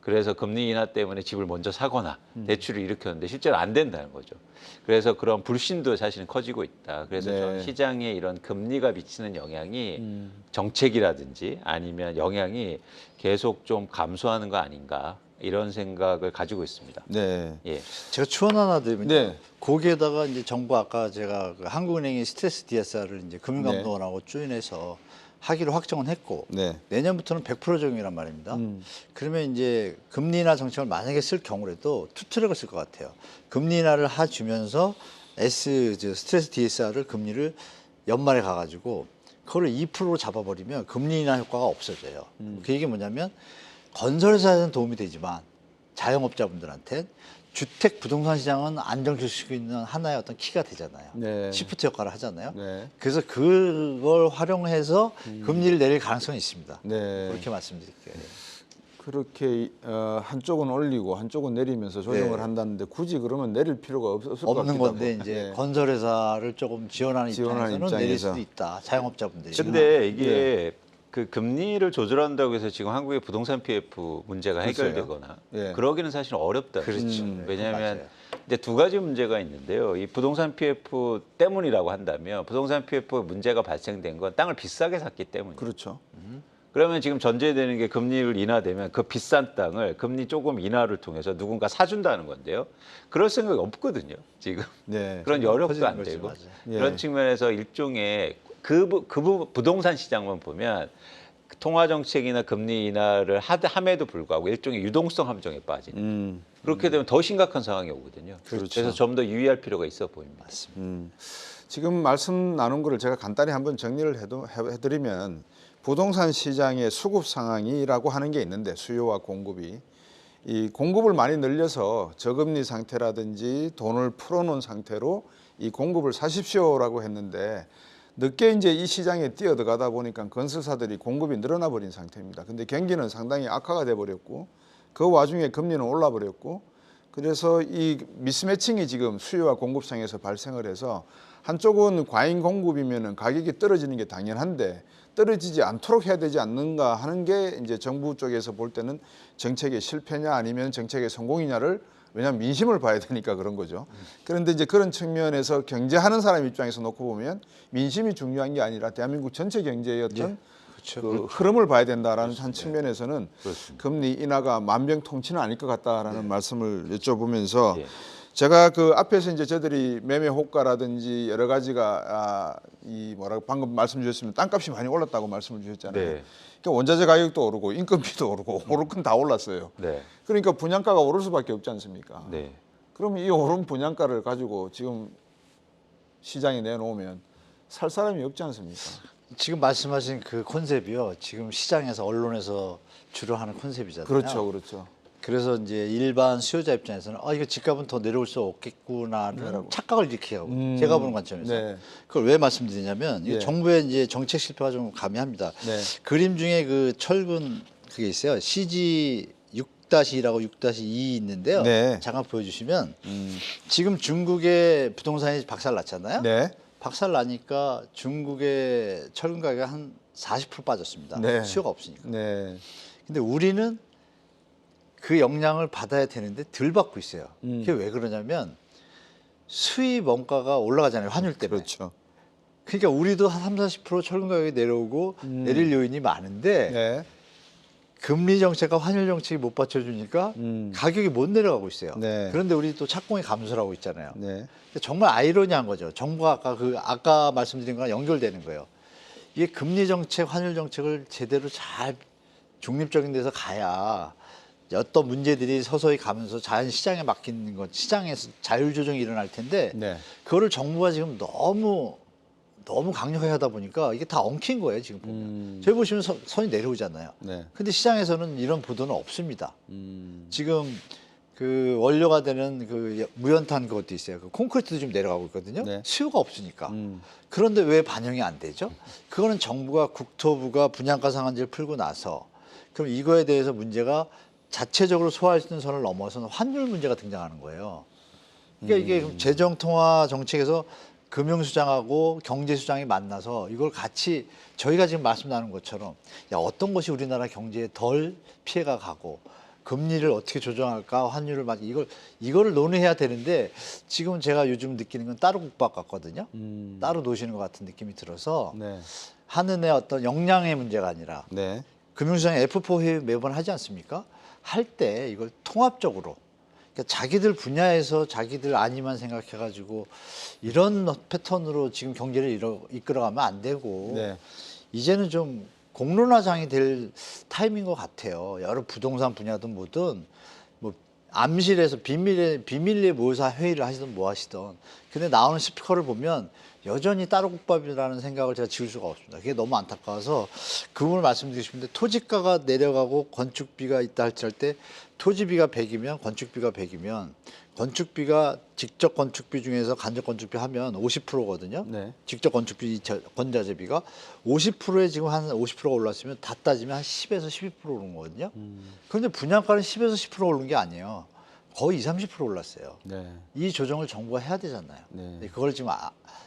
그래서 금리 인하 때문에 집을 먼저 사거나 대출을 일으켰는데 실제로 안 된다는 거죠. 그래서 그런 불신도 사실은 커지고 있다. 그래서 네. 저는 시장에 이런 금리가 미치는 영향이 정책이라든지 아니면 영향이 계속 좀 감소하는 거 아닌가 이런 생각을 가지고 있습니다. 네. 예. 제가 추원 하나 드리면 네. 거기에다가 이제 정부 아까 제가 그 한국은행이 스트레스 DSR을 이제 금융감독원하고 조인해서 하기로 확정은 했고 네. 내년부터는 100% 적용이란 말입니다. 그러면 이제 금리 인하 정책을 만약에 쓸 경우라도 투 트랙을 쓸 것 같아요. 금리 인하를 해주면서 스트레스 DSR을 금리를 연말에 가가지고 그거를 2%로 잡아버리면 금리 인하 효과가 없어져요. 그 얘기 뭐냐면 건설사에는 도움이 되지만 자영업자분들한테 주택 부동산 시장은 안정될 수 있는 하나의 어떤 키가 되잖아요. 네. 시프트 역할을 하잖아요. 네. 그래서 그걸 활용해서 금리를 내릴 가능성이 있습니다. 네. 그렇게 말씀드릴게요. 그렇게 한쪽은 올리고 한쪽은 내리면서 조정을 네. 한다는데 굳이 그러면 내릴 필요가 없을 것 없는 같기도 건데 하고. 이제 네. 건설회사를 조금 지원하는 지원하는 입장에서는 내릴 입장에서. 수도 있다. 자영업자분들이. 근데 이게 그 금리를 조절한다고 해서 지금 한국의 부동산 PF 문제가 글쎄요. 해결되거나 예. 그러기는 사실 어렵다. 그렇죠. 왜냐하면 맞아요. 이제 두 가지 문제가 있는데요. 이 부동산 PF 때문이라고 한다면 부동산 PF 문제가 발생된 건 땅을 비싸게 샀기 때문이에요. 그렇죠. 그러면 지금 전제되는 게 금리를 인하되면 그 비싼 땅을 금리 조금 인하를 통해서 누군가 사준다는 건데요. 그럴 생각이 없거든요. 지금 네. 그런 여력도 커지는 안 거죠. 되고 맞아요. 예. 그런 측면에서 일종의 부동산 시장만 보면 통화 정책이나 금리 인하를 함에도 불구하고 일종의 유동성 함정에 빠지는 그렇게 되면 더 심각한 상황이 오거든요. 그렇죠. 그래서 좀 더 유의할 필요가 있어 보입니다. 지금 말씀 나눈 거를 제가 간단히 한번 정리를 해드리면 부동산 시장의 수급 상황이라고 하는 게 있는데 수요와 공급이 이 공급을 많이 늘려서 저금리 상태라든지 돈을 풀어놓은 상태로 이 공급을 사십시오라고 했는데 늦게 이제 이 시장에 뛰어들어가다 보니까 건설사들이 공급이 늘어나 버린 상태입니다. 근데 경기는 상당히 악화가 돼 버렸고 그 와중에 금리는 올라 버렸고 그래서 이 미스매칭이 지금 수요와 공급상에서 발생을 해서 한쪽은 과잉 공급이면은 가격이 떨어지는 게 당연한데 떨어지지 않도록 해야 되지 않는가 하는 게 이제 정부 쪽에서 볼 때는 정책의 실패냐 아니면 정책의 성공이냐를 왜냐하면 민심을 봐야 되니까 그런 거죠. 그런데 이제 그런 측면에서 경제하는 사람 입장에서 놓고 보면 민심이 중요한 게 아니라 대한민국 전체 경제의 어떤 그 흐름을 봐야 된다라는 한 측면에서는 금리 인하가 만병통치는 아닐 것 같다라는 말씀을 여쭤보면서 제가 그 앞에서 이제 저들이 매매 호가라든지 여러 가지가 이 뭐라고 방금 말씀 주셨으면 땅값이 많이 올랐다고 말씀을 주셨잖아요. 네. 그러니까 원자재 가격도 오르고 인건비도 오르고 오를 건 다 올랐어요. 네. 그러니까 분양가가 오를 수밖에 없지 않습니까? 네. 그럼 이 오른 분양가를 가지고 지금 시장에 내놓으면 살 사람이 없지 않습니까? 지금 말씀하신 그 컨셉이요. 지금 시장에서 언론에서 주로 하는 컨셉이잖아요. 그렇죠, 그렇죠. 그래서 이제 일반 수요자 입장에서는 이거 집값은 더 내려올 수 없겠구나라는 착각을 일으키게 하고 제가 보는 관점에서 네. 그걸 왜 말씀드리냐면 이게 예. 정부의 이제 정책 실패가 좀 가미합니다. 네. 그림 중에 그 철근 그게 있어요. CG 6-2라고 6-2 있는데요. 네. 잠깐 보여주시면 지금 중국의 부동산이 박살났잖아요. 네. 박살나니까 중국의 철근 가격이 한 40% 빠졌습니다. 네. 수요가 없으니까. 네. 근데 우리는 그 영향을 받아야 되는데 덜 받고 있어요. 그게 왜 그러냐면 수입 원가가 올라가잖아요. 환율 때문에. 그렇죠. 그러니까 우리도 한 30-40% 철근 가격이 내려오고 내릴 요인이 많은데 네. 금리 정책과 환율 정책이 못 받쳐주니까 가격이 못 내려가고 있어요. 네. 그런데 우리 또 착공이 감소를 하고 있잖아요. 네. 정말 아이러니한 거죠. 정부가 아까 말씀드린 거랑 연결되는 거예요. 이게 금리 정책, 환율 정책을 제대로 잘 중립적인 데서 가야 어떤 문제들이 서서히 가면서 자연 시장에 맡기는 것, 시장에서 자율 조정이 일어날 텐데 네. 그거를 정부가 지금 너무 강력하게 하다 보니까 이게 다 엉킨 거예요. 지금 보면 저희 보시면 선이 내려오잖아요. 네. 근데 시장에서는 이런 보도는 없습니다. 지금 그 원료가 되는 그 무연탄 그것도 있어요. 그 콘크리트도 좀 내려가고 있거든요. 네. 수요가 없으니까. 그런데 왜 반영이 안 되죠? 그거는 정부가 국토부가 분양가 상한제를 풀고 나서 그럼 이거에 대해서 문제가 자체적으로 소화할 수 있는 선을 넘어서는 환율 문제가 등장하는 거예요. 그러니까 이게 재정 통화 정책에서 금융수장하고 경제수장이 만나서 이걸 같이 저희가 지금 말씀 나눈 것처럼 야 어떤 것이 우리나라 경제에 덜 피해가 가고 금리를 어떻게 조정할까 환율을 이거를 논의해야 되는데 지금 제가 요즘 느끼는 건 따로 국밥 같거든요. 따로 노시는 것 같은 느낌이 들어서 네. 하는 어떤 역량의 문제가 아니라 네. 금융수장이 F4 회의 매번 하지 않습니까? 할 때 이걸 통합적으로 그러니까 자기들 분야에서 자기들 안위만 생각해가지고 이런 패턴으로 지금 경제를 이끌어가면 안 되고 네. 이제는 좀 공론화장이 될 타임인 것 같아요. 여러 부동산 분야든 뭐든 뭐 암실에서 비밀리에 모여서 회의를 하시든 뭐 하시든 근데 나오는 스피커를 보면 여전히 따로국밥이라는 생각을 제가 지울 수가 없습니다. 그게 너무 안타까워서 그 부분을 말씀드리고 싶은데 토지가가 내려가고 건축비가 있다 할 때 토지비가 100이면 건축비가 100이면 건축비가 직접 건축비 중에서 간접 건축비 하면 50%거든요. 네. 직접 건축비 건자재비가 50%에 지금 한 50%가 올랐으면 다 따지면 한 10에서 12% 오른 거거든요. 그런데 분양가는 10에서 10% 오른 게 아니에요. 거의 20, 30% 올랐어요. 네. 이 조정을 정부가 해야 되잖아요. 네. 근데 그걸 지금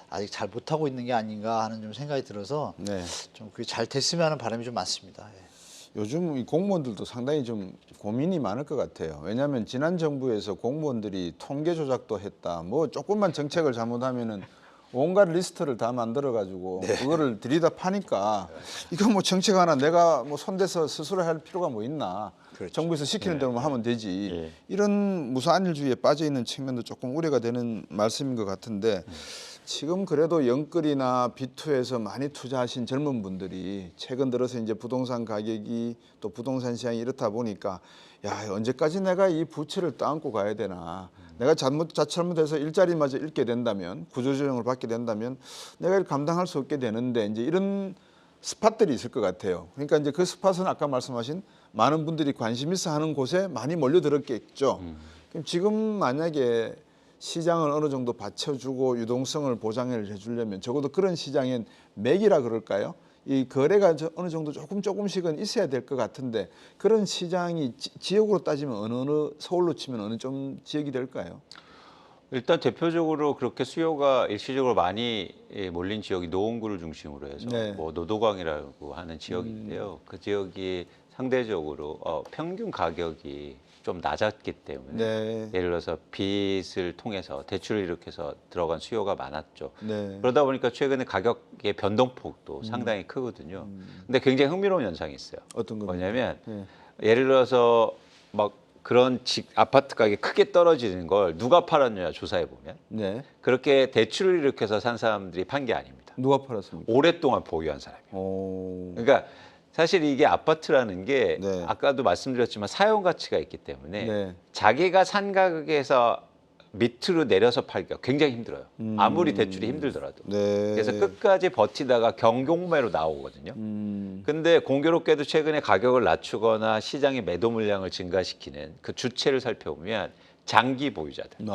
아직 잘 못하고 있는 게 아닌가 하는 좀 생각이 들어서 네. 좀 그게 잘 됐으면 하는 바람이 좀 많습니다. 예. 요즘 이 공무원들도 상당히 좀 고민이 많을 것 같아요. 왜냐하면 지난 정부에서 공무원들이 통계 조작도 했다. 뭐 조금만 정책을 잘못하면은 온갖 리스트를 다 만들어 가지고 그거를 들이다 파니까 이거 뭐 정책 하나 내가 뭐 손대서 스스로 할 필요가 뭐 있나. 그렇죠. 정부에서 시키는 대로만 하면 되지. 예. 이런 무사안일주의에 빠져 있는 측면도 조금 우려가 되는 말씀인 것 같은데 지금 그래도 영끌이나 B2에서 많이 투자하신 젊은 분들이 최근 들어서 이제 부동산 가격이 또 부동산 시장이 이렇다 보니까 야, 언제까지 내가 이 부채를 떠안고 가야 되나. 내가 잘못해서 일자리마저 잃게 된다면 구조조정을 받게 된다면 내가 이걸 감당할 수 없게 되는데 이제 이런 스팟들이 있을 것 같아요. 그러니까 이제 그 스팟은 아까 말씀하신 많은 분들이 관심 있어 하는 곳에 많이 몰려들었겠죠. 그럼 지금 만약에 시장을 어느 정도 받쳐주고 유동성을 보장을 해주려면 적어도 그런 시장엔 맥이라 그럴까요? 이 거래가 어느 정도 조금씩은 있어야 될 것 같은데 그런 시장이 지역으로 따지면 어느 서울로 치면 어느 좀 지역이 될까요? 일단 대표적으로 그렇게 수요가 일시적으로 많이 몰린 지역이 노원구를 중심으로 해서 네. 뭐 노도광이라고 하는 지역인데요. 그 지역이 상대적으로 평균 가격이 좀 낮았기 때문에 네. 예를 들어서 빚을 통해서 대출을 일으켜서 들어간 수요가 많았죠. 네. 그러다 보니까 최근에 가격의 변동폭도 상당히 크거든요. 근데 굉장히 흥미로운 현상이 있어요. 어떤 겁니까? 뭐냐면 네. 예를 들어서 막 그런 아파트 가격이 크게 떨어지는 걸 누가 팔았냐 조사해 보면 네. 그렇게 대출을 일으켜서 산 사람들이 판 게 아닙니다. 누가 팔았습니까? 오랫동안 보유한 사람이에요. 오. 그러니까 사실 이게 아파트라는 게 네. 아까도 말씀드렸지만 사용 가치가 있기 때문에 네. 자기가 산 가격에서 밑으로 내려서 팔기가 굉장히 힘들어요. 아무리 대출이 힘들더라도. 네. 그래서 끝까지 버티다가 경공매로 나오거든요. 근데 공교롭게도 최근에 가격을 낮추거나 시장의 매도 물량을 증가시키는 그 주체를 살펴보면 장기 보유자들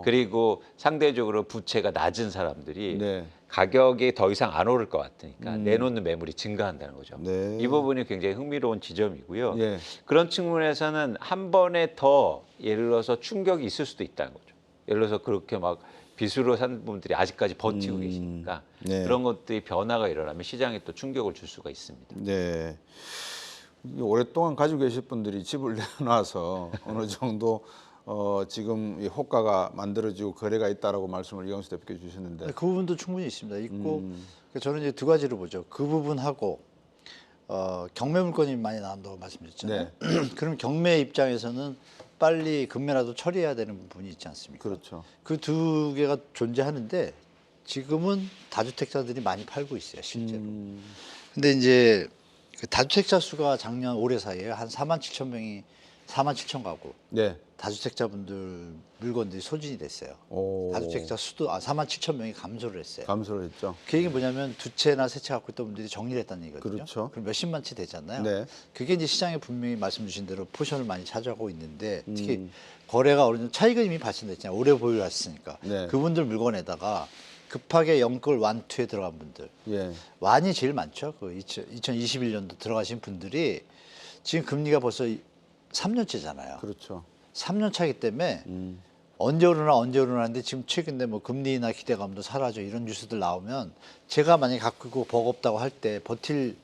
그리고 상대적으로 부채가 낮은 사람들이 네. 가격이 더 이상 안 오를 것 같으니까 내놓는 매물이 증가한다는 거죠. 네. 이 부분이 굉장히 흥미로운 지점이고요. 예. 그런 측면에서는 한 번에 더 예를 들어서 충격이 있을 수도 있다는 거죠. 예를 들어서 그렇게 막 빚으로 산 분들이 아직까지 버티고 계시니까 네. 그런 것들이 변화가 일어나면 시장에 또 충격을 줄 수가 있습니다. 네. 오랫동안 가지고 계실 분들이 집을 내놔서 어느 정도 지금 이 호가가 만들어지고 거래가 있다라고 말씀을 이광수 대표께 주셨는데 그 부분도 충분히 있습니다. 있고 저는 이제 두 가지로 보죠. 그 부분하고 경매 물건이 많이 나온다고 말씀드렸잖아요. 그럼 경매 입장에서는 빨리 금매라도 처리해야 되는 부분이 있지 않습니까? 그렇죠. 그 두 개가 존재하는데 지금은 다주택자들이 많이 팔고 있어요, 실제로. 근데 이제 그 다주택자 수가 작년 올해 사이에 한 4만 7천 명이 4만 7천 가구 네. 다주택자분들 물건들이 소진이 됐어요. 오. 다주택자 수도 4만 7천 명이 감소를 했어요. 감소를 했죠. 그 얘기 뭐냐면 두 채나 세 채 갖고 있던 분들이 정리를 했다는 얘기거든요. 그렇죠. 그럼 몇십만 채 되잖아요. 네. 그게 이제 시장에 분명히 말씀 주신 대로 포션을 많이 차지하고 있는데 특히 거래가 어느 정도 차익은 이미 발생됐잖아요. 오래 보유했으니까. 네. 그분들 물건에다가 급하게 영끌 완투에 들어간 분들. 예. 완이 제일 많죠. 그 2021년도 들어가신 분들이 지금 금리가 벌써 3년째잖아요. 그렇죠. 3년 차이기 때문에 언제 오르나 하는데 지금 최근에 뭐 금리나 기대감도 사라져 이런 뉴스들 나오면 제가 만약에 갖고 버겁다고 할 때 버틸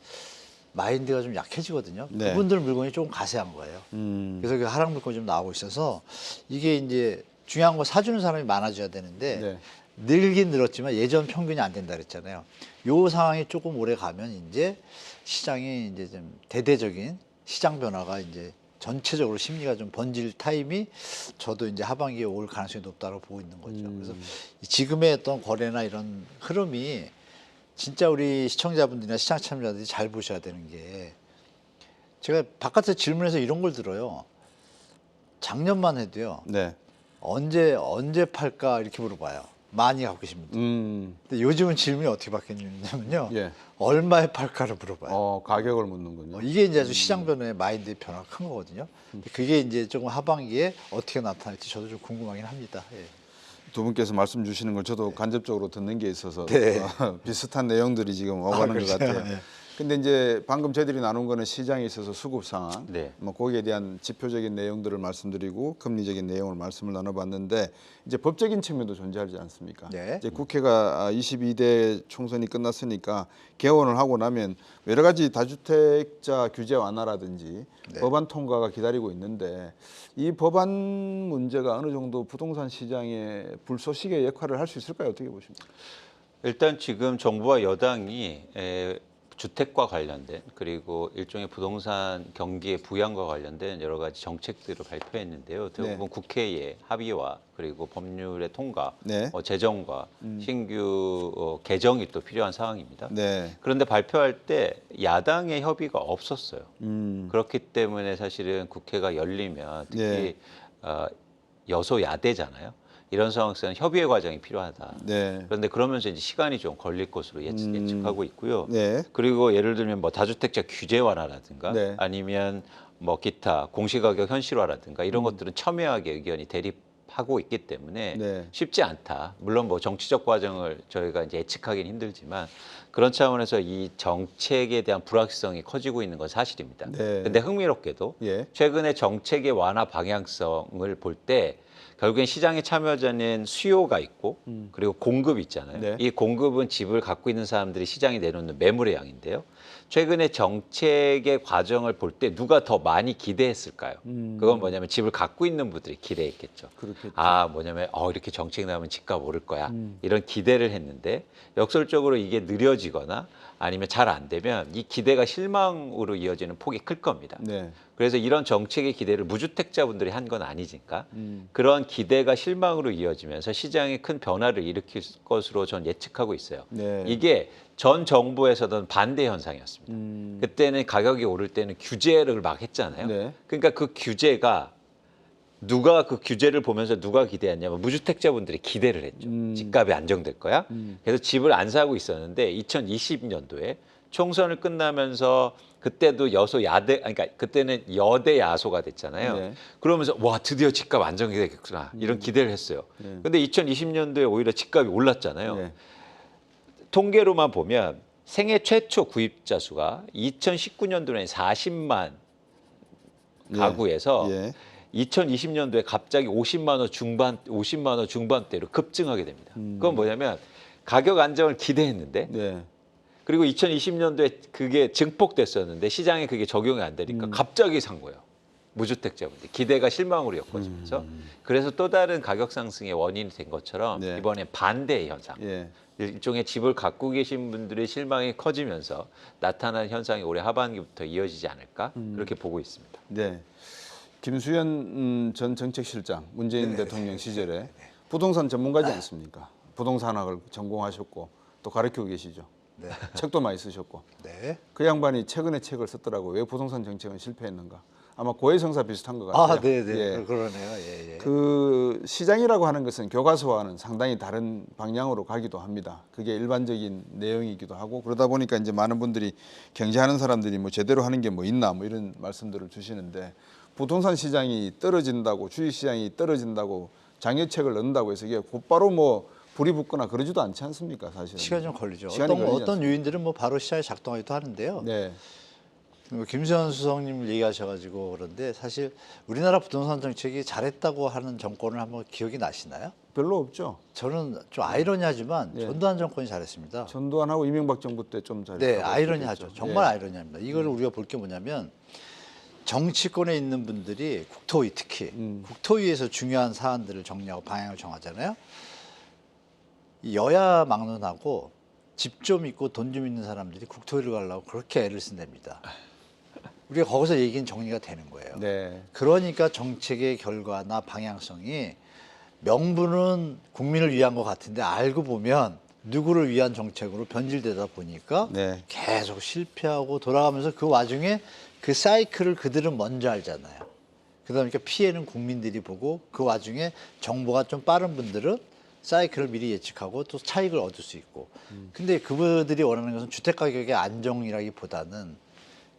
마인드가 좀 약해지거든요. 네. 그분들 물건이 조금 가세한 거예요. 그래서 그 하락 물건이 좀 나오고 있어서 이게 이제 중요한 건 사주는 사람이 많아져야 되는데 네. 늘긴 늘었지만 예전 평균이 안 된다 그랬잖아요. 요 상황이 조금 오래 가면 이제 시장이 이제 좀 대대적인 시장 변화가 이제 전체적으로 심리가 좀 번질 타임이 저도 이제 하반기에 올 가능성이 높다고 보고 있는 거죠. 그래서 지금의 어떤 거래나 이런 흐름이 진짜 우리 시청자분들이나 시장 참여자들이 잘 보셔야 되는 게 제가 바깥에서 질문해서 이런 걸 들어요. 작년만 해도요. 네. 언제 팔까 이렇게 물어봐요. 많이 갖고 계십니다. 근데 요즘은 질문이 어떻게 바뀌었냐면요. 예. 얼마에 팔까를 물어봐요. 가격을 묻는군요. 이게 이제 아주 시장 변화의 마인드의 변화가 큰 거거든요. 근데 그게 이제 조금 하반기에 어떻게 나타날지 저도 좀 궁금하긴 합니다. 예. 두 분께서 말씀 주시는 걸 저도 간접적으로 듣는 게 있어서 네. 비슷한 내용들이 지금 오가는 것 같아요. 네. 근데 이제 방금 저희들이 나눈 거는 시장에 있어서 수급 상황, 네. 뭐 거기에 대한 지표적인 내용들을 말씀드리고 금리적인 내용을 말씀을 나눠봤는데 이제 법적인 측면도 존재하지 않습니까? 네. 이제 국회가 22대 총선이 끝났으니까 개원을 하고 나면 여러 가지 다주택자 규제 완화라든지 네. 법안 통과가 기다리고 있는데 이 법안 문제가 어느 정도 부동산 시장의 불쏘시개 역할을 할 수 있을까요? 어떻게 보십니까? 일단 지금 정부와 여당이 주택과 관련된 그리고 일종의 부동산 경기의 부양과 관련된 여러 가지 정책들을 발표했는데요. 대부분 국회의 합의와 그리고 법률의 통과, 네. 재정과 신규 개정이 또 필요한 상황입니다. 네. 그런데 발표할 때 야당의 협의가 없었어요. 그렇기 때문에 사실은 국회가 열리면 특히 네. 여소야대잖아요. 이런 상황에서는 협의의 과정이 필요하다. 네. 그런데 그러면서 이제 시간이 좀 걸릴 것으로 예측하고 있고요. 네. 그리고 예를 들면 뭐 다주택자 규제 완화라든가 네. 아니면 뭐 기타 공시가격 현실화라든가 이런 것들은 첨예하게 의견이 대립하고 있기 때문에 네. 쉽지 않다. 물론 뭐 정치적 과정을 저희가 이제 예측하기는 힘들지만 그런 차원에서 이 정책에 대한 불확실성이 커지고 있는 건 사실입니다. 네. 근데 흥미롭게도 예. 최근에 정책의 완화 방향성을 볼 때 결국엔 시장에 참여자는 수요가 있고 그리고 공급이 있잖아요. 네. 이 공급은 집을 갖고 있는 사람들이 시장에 내놓는 매물의 양인데요. 최근에 정책의 과정을 볼 때 누가 더 많이 기대했을까요? 그건 뭐냐면 집을 갖고 있는 분들이 기대했겠죠. 그렇겠죠. 뭐냐면 이렇게 정책 나오면 집값 오를 거야. 이런 기대를 했는데 역설적으로 이게 느려지거나 아니면 잘 안 되면 이 기대가 실망으로 이어지는 폭이 클 겁니다. 네. 그래서 이런 정책의 기대를 무주택자분들이 한 건 아니니까 그런 기대가 실망으로 이어지면서 시장에 큰 변화를 일으킬 것으로 전 예측하고 있어요. 네. 이게 전 정부에서던 반대 현상이었습니다. 그때는 가격이 오를 때는 규제를 막 했잖아요. 네. 그러니까 그 규제가 누가 그 규제를 보면서 누가 기대했냐면 무주택자분들이 기대를 했죠. 집값이 안정될 거야. 그래서 집을 안 사고 있었는데 2020년도에 총선을 끝나면서 그때도 여소야대, 그러니까 그때는 여대 야소가 됐잖아요. 네. 그러면서 와 드디어 집값 안정이 되겠구나 이런 기대를 했어요. 근데 2020년도에 오히려 집값이 올랐잖아요. 네. 통계로만 보면 생애 최초 구입자 수가 2019년도에 40만 가구에서 예. 2020년도에 갑자기 50만 원 중반대로 급증하게 됩니다. 그건 뭐냐면 가격 안정을 기대했는데 네. 그리고 2020년도에 그게 증폭됐었는데 시장에 그게 적용이 안 되니까 갑자기 산 거예요. 무주택자분들 기대가 실망으로 엮어지면서 그래서 또 다른 가격 상승의 원인이 된 것처럼 네. 이번에 반대의 현상. 예. 일종의 집을 갖고 계신 분들의 실망이 커지면서 나타난 현상이 올해 하반기부터 이어지지 않을까 그렇게 보고 있습니다. 네. 김수현 전 정책실장 문재인 대통령 시절에 부동산 전문가지 않습니까? 부동산학을 전공하셨고 또 가르치고 계시죠. 네. 책도 많이 쓰셨고. 네. 그 양반이 최근에 책을 썼더라고요. 왜 부동산 정책은 실패했는가. 아마 고해성사 비슷한 것 같아요. 네네. 예. 그러네요. 예, 예. 그 시장이라고 하는 것은 교과서와는 상당히 다른 방향으로 가기도 합니다. 그게 일반적인 내용이기도 하고 그러다 보니까 이제 많은 분들이 경제하는 사람들이 뭐 제대로 하는 게 뭐 있나 뭐 이런 말씀들을 주시는데 부동산 시장이 떨어진다고 주식 시장이 떨어진다고 장려책을 넣는다고 해서 이게 곧바로 뭐 불이 붙거나 그러지도 않지 않습니까, 사실은. 시간이 좀 걸리죠. 시간이 걸리지 어떤 않습니까? 요인들은 뭐 바로 시장에 작동하기도 하는데요. 네. 김수현 수석님 얘기하셔가지고 그런데 사실 우리나라 부동산 정책이 잘했다고 하는 정권을 한번 기억이 나시나요? 별로 없죠. 저는 좀 아이러니하지만 네. 전두환 정권이 잘했습니다. 전두환하고 이명박 정부 때 좀 잘했다고. 네, 아이러니하죠. 정말 예. 아이러니합니다. 이걸 우리가 볼 게 뭐냐면 정치권에 있는 분들이 국토위 특히 국토위에서 중요한 사안들을 정리하고 방향을 정하잖아요. 이 여야 막론하고 집 좀 있고 돈 좀 있는 사람들이 국토위를 가려고 그렇게 애를 쓴답니다. 우리가 거기서 얘기는 정리가 되는 거예요. 네. 그러니까 정책의 결과나 방향성이 명분은 국민을 위한 것 같은데 알고 보면 누구를 위한 정책으로 변질되다 보니까 네. 계속 실패하고 돌아가면서 그 와중에 그 사이클을 그들은 먼저 알잖아요. 그러다 보니까 피해는 국민들이 보고 그 와중에 정보가 좀 빠른 분들은 사이클을 미리 예측하고 또 차익을 얻을 수 있고. 근데 그분들이 원하는 것은 주택 가격의 안정이라기보다는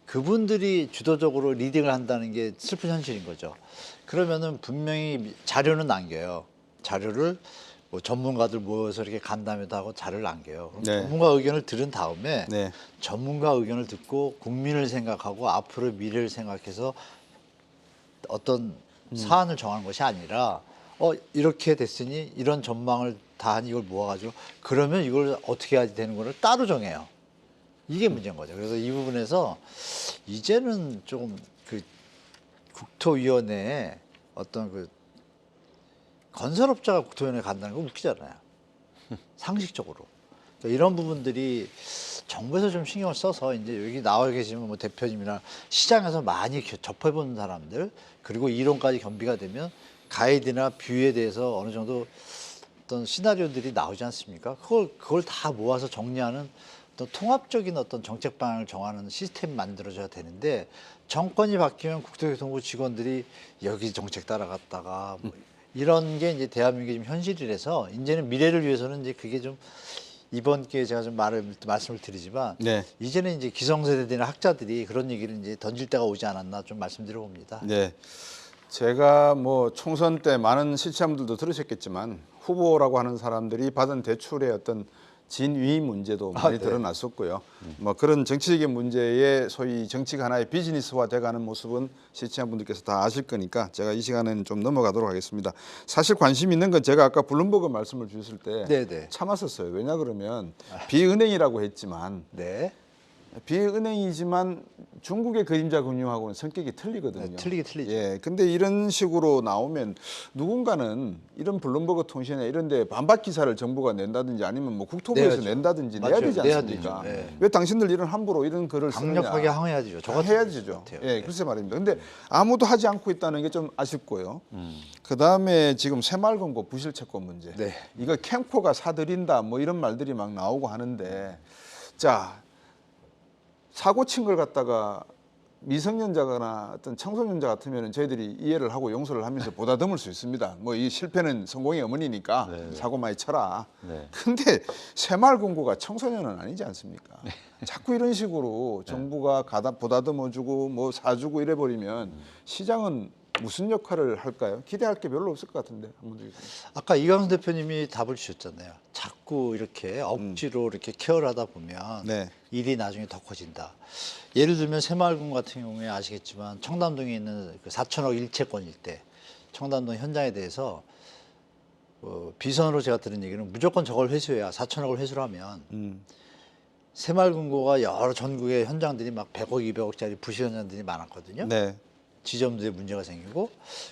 그분들이 주도적으로 리딩을 한다는 게 슬픈 현실인 거죠. 그러면은 분명히 자료는 남겨요. 자료를 뭐 전문가들 모여서 이렇게 간담회도 하고 자료를 남겨요. 그럼 네. 전문가 의견을 들은 다음에 네. 전문가 의견을 듣고 국민을 생각하고 앞으로 미래를 생각해서 어떤 사안을 정하는 것이 아니라 이렇게 됐으니 이런 전망을 다 하니 이걸 모아가지고 그러면 이걸 어떻게 해야 되는 거를 따로 정해요. 이게 문제인 거죠. 그래서 이 부분에서 이제는 조금 그 국토위원회에 어떤 그 건설업자가 국토위원회에 간다는 거 웃기잖아요. 상식적으로. 그러니까 이런 부분들이 정부에서 좀 신경을 써서 이제 여기 나와 계시면 뭐 대표님이나 시장에서 많이 접해본 사람들 그리고 이론까지 겸비가 되면 가이드나 뷰에 대해서 어느 정도 어떤 시나리오들이 나오지 않습니까? 그걸 다 모아서 정리하는 어떤 통합적인 어떤 정책 방향을 정하는 시스템이 만들어져야 되는데 정권이 바뀌면 국토교통부 직원들이 여기 정책 따라갔다가 뭐 이런 게 이제 대한민국의 지금 현실이라서 이제는 미래를 위해서는 이제 그게 좀 이번 기회에 제가 좀 말씀을 드리지만 네. 이제는 이제 기성세대들이나 학자들이 그런 얘기를 이제 던질 때가 오지 않았나 좀 말씀드려 봅니다. 네. 제가 뭐 총선 때 많은 시청자분들도 들으셨겠지만 후보라고 하는 사람들이 받은 대출의 어떤 진위 문제도 많이 네. 드러났었고요. 뭐 그런 정치적인 문제에 소위 정치가 하나의 비즈니스화 돼가는 모습은 시청자분들께서 다 아실 거니까 제가 이 시간에는 좀 넘어가도록 하겠습니다. 사실 관심 있는 건 제가 아까 블룸버그 말씀을 주셨을 때 네네. 참았었어요. 왜냐 그러면 비은행이라고 했지만 네. 비은행이지만 중국의 그림자 금융하고는 성격이 틀리거든요. 네, 틀리게 틀리죠. 예, 근데 이런 식으로 나오면 누군가는 이런 블룸버그 통신에 이런 데 반박 기사를 정부가 낸다든지 아니면 뭐 국토부에서 내야죠. 낸다든지 맞아요. 내야 되지 내야 않습니까? 되죠. 네. 왜 당신들 이런 함부로 이런 글을 강력하게 쓰느냐. 항의해야죠. 저 다 같은 해야죠. 같아요. 예, 글쎄 말입니다. 근데 아무도 하지 않고 있다는 게 좀 아쉽고요. 그다음에 지금 새마을금고 부실채권 문제. 네. 이거 캠코가 사들인다 뭐 이런 말들이 막 나오고 하는데 자, 사고 친 걸 갖다가 미성년자거나 어떤 청소년자 같으면 저희들이 이해를 하고 용서를 하면서 보다듬을 수 있습니다. 뭐 이 실패는 성공의 어머니니까 사고 많이 쳐라. 네. 근데 새마을금고가 청소년은 아니지 않습니까? 자꾸 이런 식으로 정부가 보다듬어주고 뭐 사주고 이래버리면 시장은 무슨 역할을 할까요? 기대할 게 별로 없을 것 같은데 한번 주시죠. 아까 이광수 대표님이 답을 주셨잖아요. 자꾸 이렇게 억지로 이렇게 케어를 하다 보면 네. 일이 나중에 더 커진다. 예를 들면 새마을금 같은 경우에 아시겠지만 청담동에 있는 그 4천억 일채권일 때 청담동 현장에 대해서 비선으로 제가 들은 얘기는 무조건 저걸 회수해야 4천억을 회수를 하면 새마을금고가 여러 전국의 현장들이 막 100억, 200억짜리 부실 현장들이 많았거든요. 네. 지점들에 문제가 생기고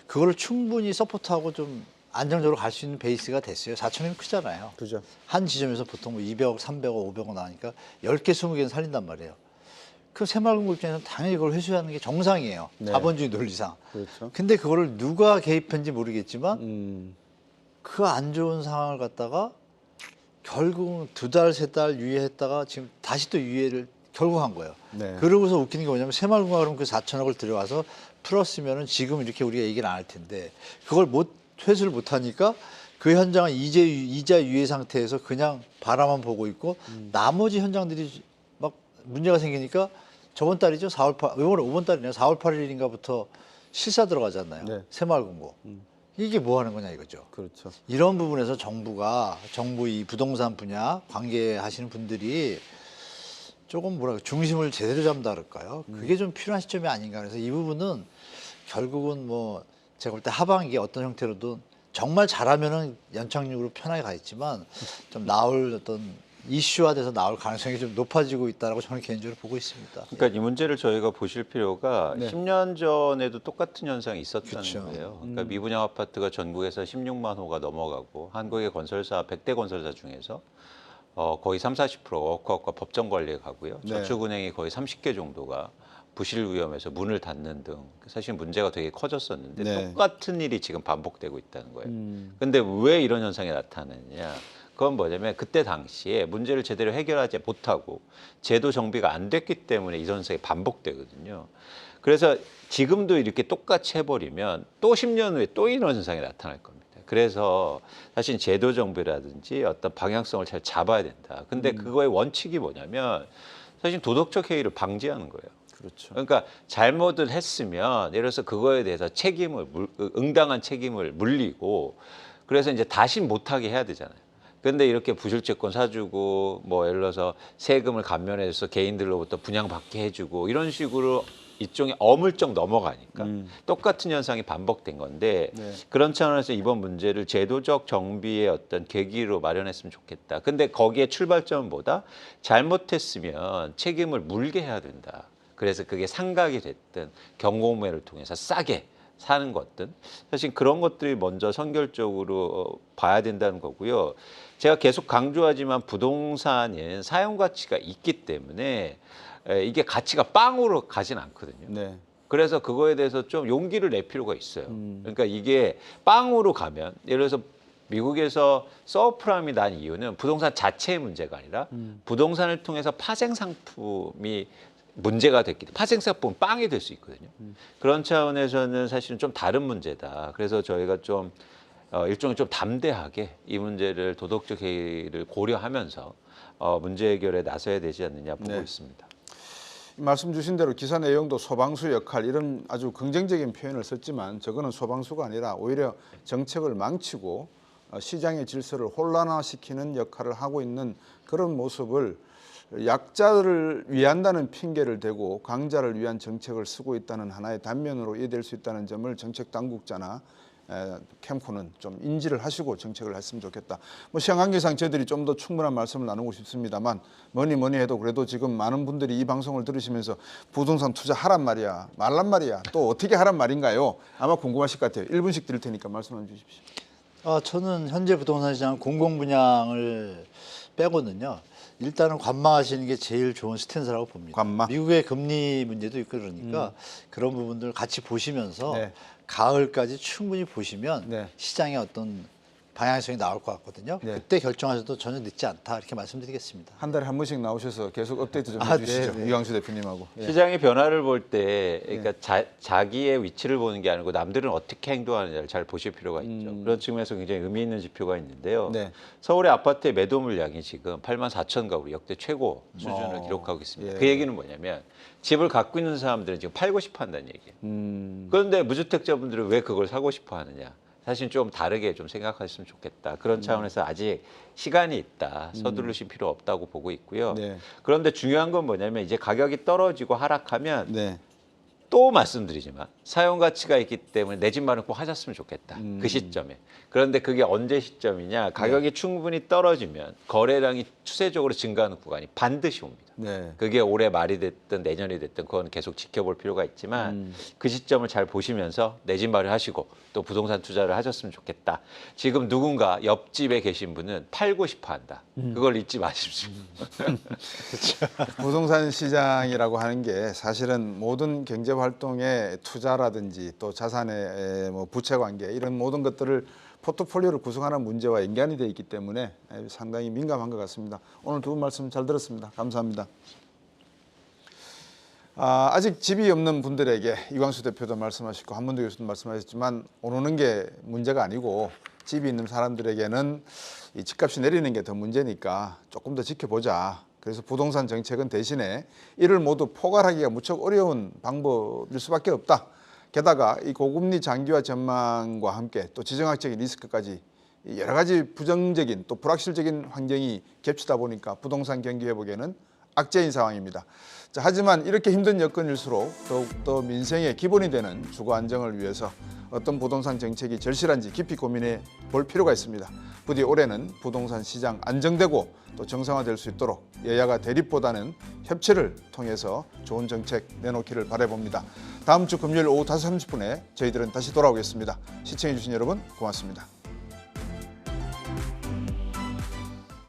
그거를 충분히 서포트하고 좀 안정적으로 갈 수 있는 베이스가 됐어요. 4천억이면 크잖아요. 그죠. 한 지점에서 보통 뭐 200억, 300억, 500억 나오니까 10개, 20개는 살린단 말이에요. 그 새마을금고 입장에서는 당연히 그걸 회수하는 게 정상이에요. 네. 자본주의 논리상. 그렇죠. 근데 그거를 누가 개입했는지 모르겠지만 그 안 좋은 상황을 갖다가 결국은 2달, 3달 유예했다가 지금 다시 또 유예를 결국 한 거예요. 네. 그러고서 웃기는 게 뭐냐면 새마을금고가 그럼 그 4천억을 들여와서 풀었으면은 지금 이렇게 우리가 얘기를 안 할 텐데 그걸 회수를 못 하니까 그 현장은 이자 유예 상태에서 그냥 바라만 보고 있고 나머지 현장들이 막 문제가 생기니까 저번 달이죠. 4월 5번 달이네요. 4월 8일인가부터 실사 들어가잖아요. 네. 새마을금고. 이게 뭐 하는 거냐 이거죠. 그렇죠. 이런 부분에서 정부 이 부동산 분야 관계하시는 분들이 조금 중심을 제대로 잡는다 그럴까요? 그게 좀 필요한 시점이 아닌가. 그래서 이 부분은 결국은 뭐 제가 볼 때 하반기에 어떤 형태로든 정말 잘하면은 연착륙으로 편하게 가 있지만 좀 나올 어떤 이슈화돼서 나올 가능성이 좀 높아지고 있다라고 저는 개인적으로 보고 있습니다. 그러니까 이 문제를 저희가 보실 필요가 네. 10년 전에도 똑같은 현상이 있었다는 그쵸. 거예요. 그러니까 미분양 아파트가 전국에서 16만 호가 넘어가고 한국의 건설사 100대 건설사 중에서 거의 30-40% 워크아웃과 법정 관리에 가고요. 네. 저축은행이 거의 30개 정도가 부실 위험에서 문을 닫는 등 사실 문제가 되게 커졌었는데 네. 똑같은 일이 지금 반복되고 있다는 거예요. 근데 왜 이런 현상이 나타나느냐? 그건 뭐냐면 그때 당시에 문제를 제대로 해결하지 못하고 제도 정비가 안 됐기 때문에 이 현상이 반복되거든요. 그래서 지금도 이렇게 똑같이 해버리면 또 10년 후에 또 이런 현상이 나타날 겁니다. 그래서 사실 제도 정비라든지 어떤 방향성을 잘 잡아야 된다. 근데 그거의 원칙이 뭐냐면 사실 도덕적 해이를 방지하는 거예요. 그렇죠. 그러니까 잘못을 했으면 예를 들어서 그거에 대해서 책임을 응당한 책임을 물리고 그래서 이제 다시 못하게 해야 되잖아요. 근데 이렇게 부실채권 사주고 뭐 예를 들어서 세금을 감면해서 개인들로부터 분양받게 해주고 이런 식으로 일종의 어물쩍 넘어가니까 똑같은 현상이 반복된 건데 네. 그런 차원에서 이번 문제를 제도적 정비의 어떤 계기로 마련했으면 좋겠다. 근데 거기에 출발점은 뭐다? 잘못했으면 책임을 물게 해야 된다. 그래서 그게 상각이 됐든 경고매를 통해서 싸게 사는 것든 사실 그런 것들이 먼저 선결적으로 봐야 된다는 거고요. 제가 계속 강조하지만 부동산은 사용 가치가 있기 때문에 이게 가치가 빵으로 가진 않거든요. 네. 그래서 그거에 대해서 좀 용기를 낼 필요가 있어요. 그러니까 이게 빵으로 가면 예를 들어서 미국에서 서브프라임이 난 이유는 부동산 자체의 문제가 아니라 부동산을 통해서 파생 상품이 문제가 됐기 때문에 파생상품은 빵이 될 수 있거든요. 그런 차원에서는 사실은 좀 다른 문제다. 그래서 저희가 좀 일종의 좀 담대하게 이 문제를 도덕적 해이를 고려하면서 문제 해결에 나서야 되지 않느냐 보고 네. 있습니다. 말씀 주신 대로 기사 내용도 소방수 역할 이런 아주 긍정적인 표현을 썼지만 저거는 소방수가 아니라 오히려 정책을 망치고 시장의 질서를 혼란화시키는 역할을 하고 있는 그런 모습을 약자를 위한다는 핑계를 대고 강자를 위한 정책을 쓰고 있다는 하나의 단면으로 이해될 수 있다는 점을 정책 당국자나 캠코는 좀 인지를 하시고 정책을 했으면 좋겠다. 뭐 시간 관계상 저희들이 좀 더 충분한 말씀을 나누고 싶습니다만 뭐니 해도 그래도 지금 많은 분들이 이 방송을 들으시면서 부동산 투자하란 말이야, 말란 말이야, 또 어떻게 하란 말인가요? 아마 궁금하실 것 같아요. 1분씩 드릴 테니까 말씀해 주십시오. 저는 현재 부동산 시장 공공 분양을 빼고는요. 일단은 관망하시는 게 제일 좋은 스탠스라고 봅니다. 관망. 미국의 금리 문제도 있고 그러니까 그런 부분들 같이 보시면서 네. 가을까지 충분히 보시면 네. 시장의 어떤 방향성이 나올 것 같거든요. 네. 그때 결정하셔도 전혀 늦지 않다 이렇게 말씀드리겠습니다. 한 달에 한 번씩 나오셔서 계속 업데이트 좀 아, 해주시죠. 네, 네. 이광수 대표님하고. 예. 시장의 변화를 볼 때 그러니까 자기의 위치를 보는 게 아니고 남들은 어떻게 행동하느냐를 잘 보실 필요가 있죠. 그런 측면에서 굉장히 의미 있는 지표가 있는데요. 네. 서울의 아파트의 매도 물량이 지금 84,000가구 역대 최고 수준을 기록하고 있습니다. 예. 그 얘기는 뭐냐면 집을 갖고 있는 사람들은 지금 팔고 싶어 한다는 얘기예요. 그런데 무주택자분들은 왜 그걸 사고 싶어 하느냐. 사실 좀 다르게 좀 생각하셨으면 좋겠다. 그런 차원에서 아직 시간이 있다. 서두르실 필요 없다고 보고 있고요. 네. 그런데 중요한 건 뭐냐면 이제 가격이 떨어지고 하락하면 네. 또 말씀드리지만 사용 가치가 있기 때문에 내 집 마련 꼭 하셨으면 좋겠다. 그 시점에. 그런데 그게 언제 시점이냐. 가격이 충분히 떨어지면 거래량이 추세적으로 증가하는 구간이 반드시 옵니다. 네. 그게 올해 말이 됐든 내년이 됐든 그건 계속 지켜볼 필요가 있지만 그 시점을 잘 보시면서 내 집 마련하시고 또 부동산 투자를 하셨으면 좋겠다. 지금 누군가 옆집에 계신 분은 팔고 싶어 한다. 그걸 잊지 마십시오. 부동산 시장이라고 하는 게 사실은 모든 경제 활동의 투자라든지 또 자산의 뭐 부채 관계 이런 모든 것들을 포트폴리오를 구성하는 문제와 연관이 되어 있기 때문에 상당히 민감한 것 같습니다. 오늘 두 분 말씀 잘 들었습니다. 감사합니다. 아직 집이 없는 분들에게 이광수 대표도 말씀하셨고 한문도 교수도 말씀하셨지만 오르는 게 문제가 아니고 집이 있는 사람들에게는 이 집값이 내리는 게 더 문제니까 조금 더 지켜보자. 그래서 부동산 정책은 대신에 이를 모두 포괄하기가 무척 어려운 방법일 수밖에 없다. 게다가 이 고금리 장기화 전망과 함께 또 지정학적인 리스크까지 여러 가지 부정적인 또 불확실적인 환경이 겹치다 보니까 부동산 경기 회복에는 악재인 상황입니다. 자, 하지만 이렇게 힘든 여건일수록 더욱더 민생의 기본이 되는 주거 안정을 위해서 어떤 부동산 정책이 절실한지 깊이 고민해 볼 필요가 있습니다. 부디 올해는 부동산 시장 안정되고 또 정상화될 수 있도록 여야가 대립보다는 협치를 통해서 좋은 정책 내놓기를 바라봅니다. 다음 주 금요일 오후 5시 30분에 저희들은 다시 돌아오겠습니다. 시청해 주신 여러분 고맙습니다.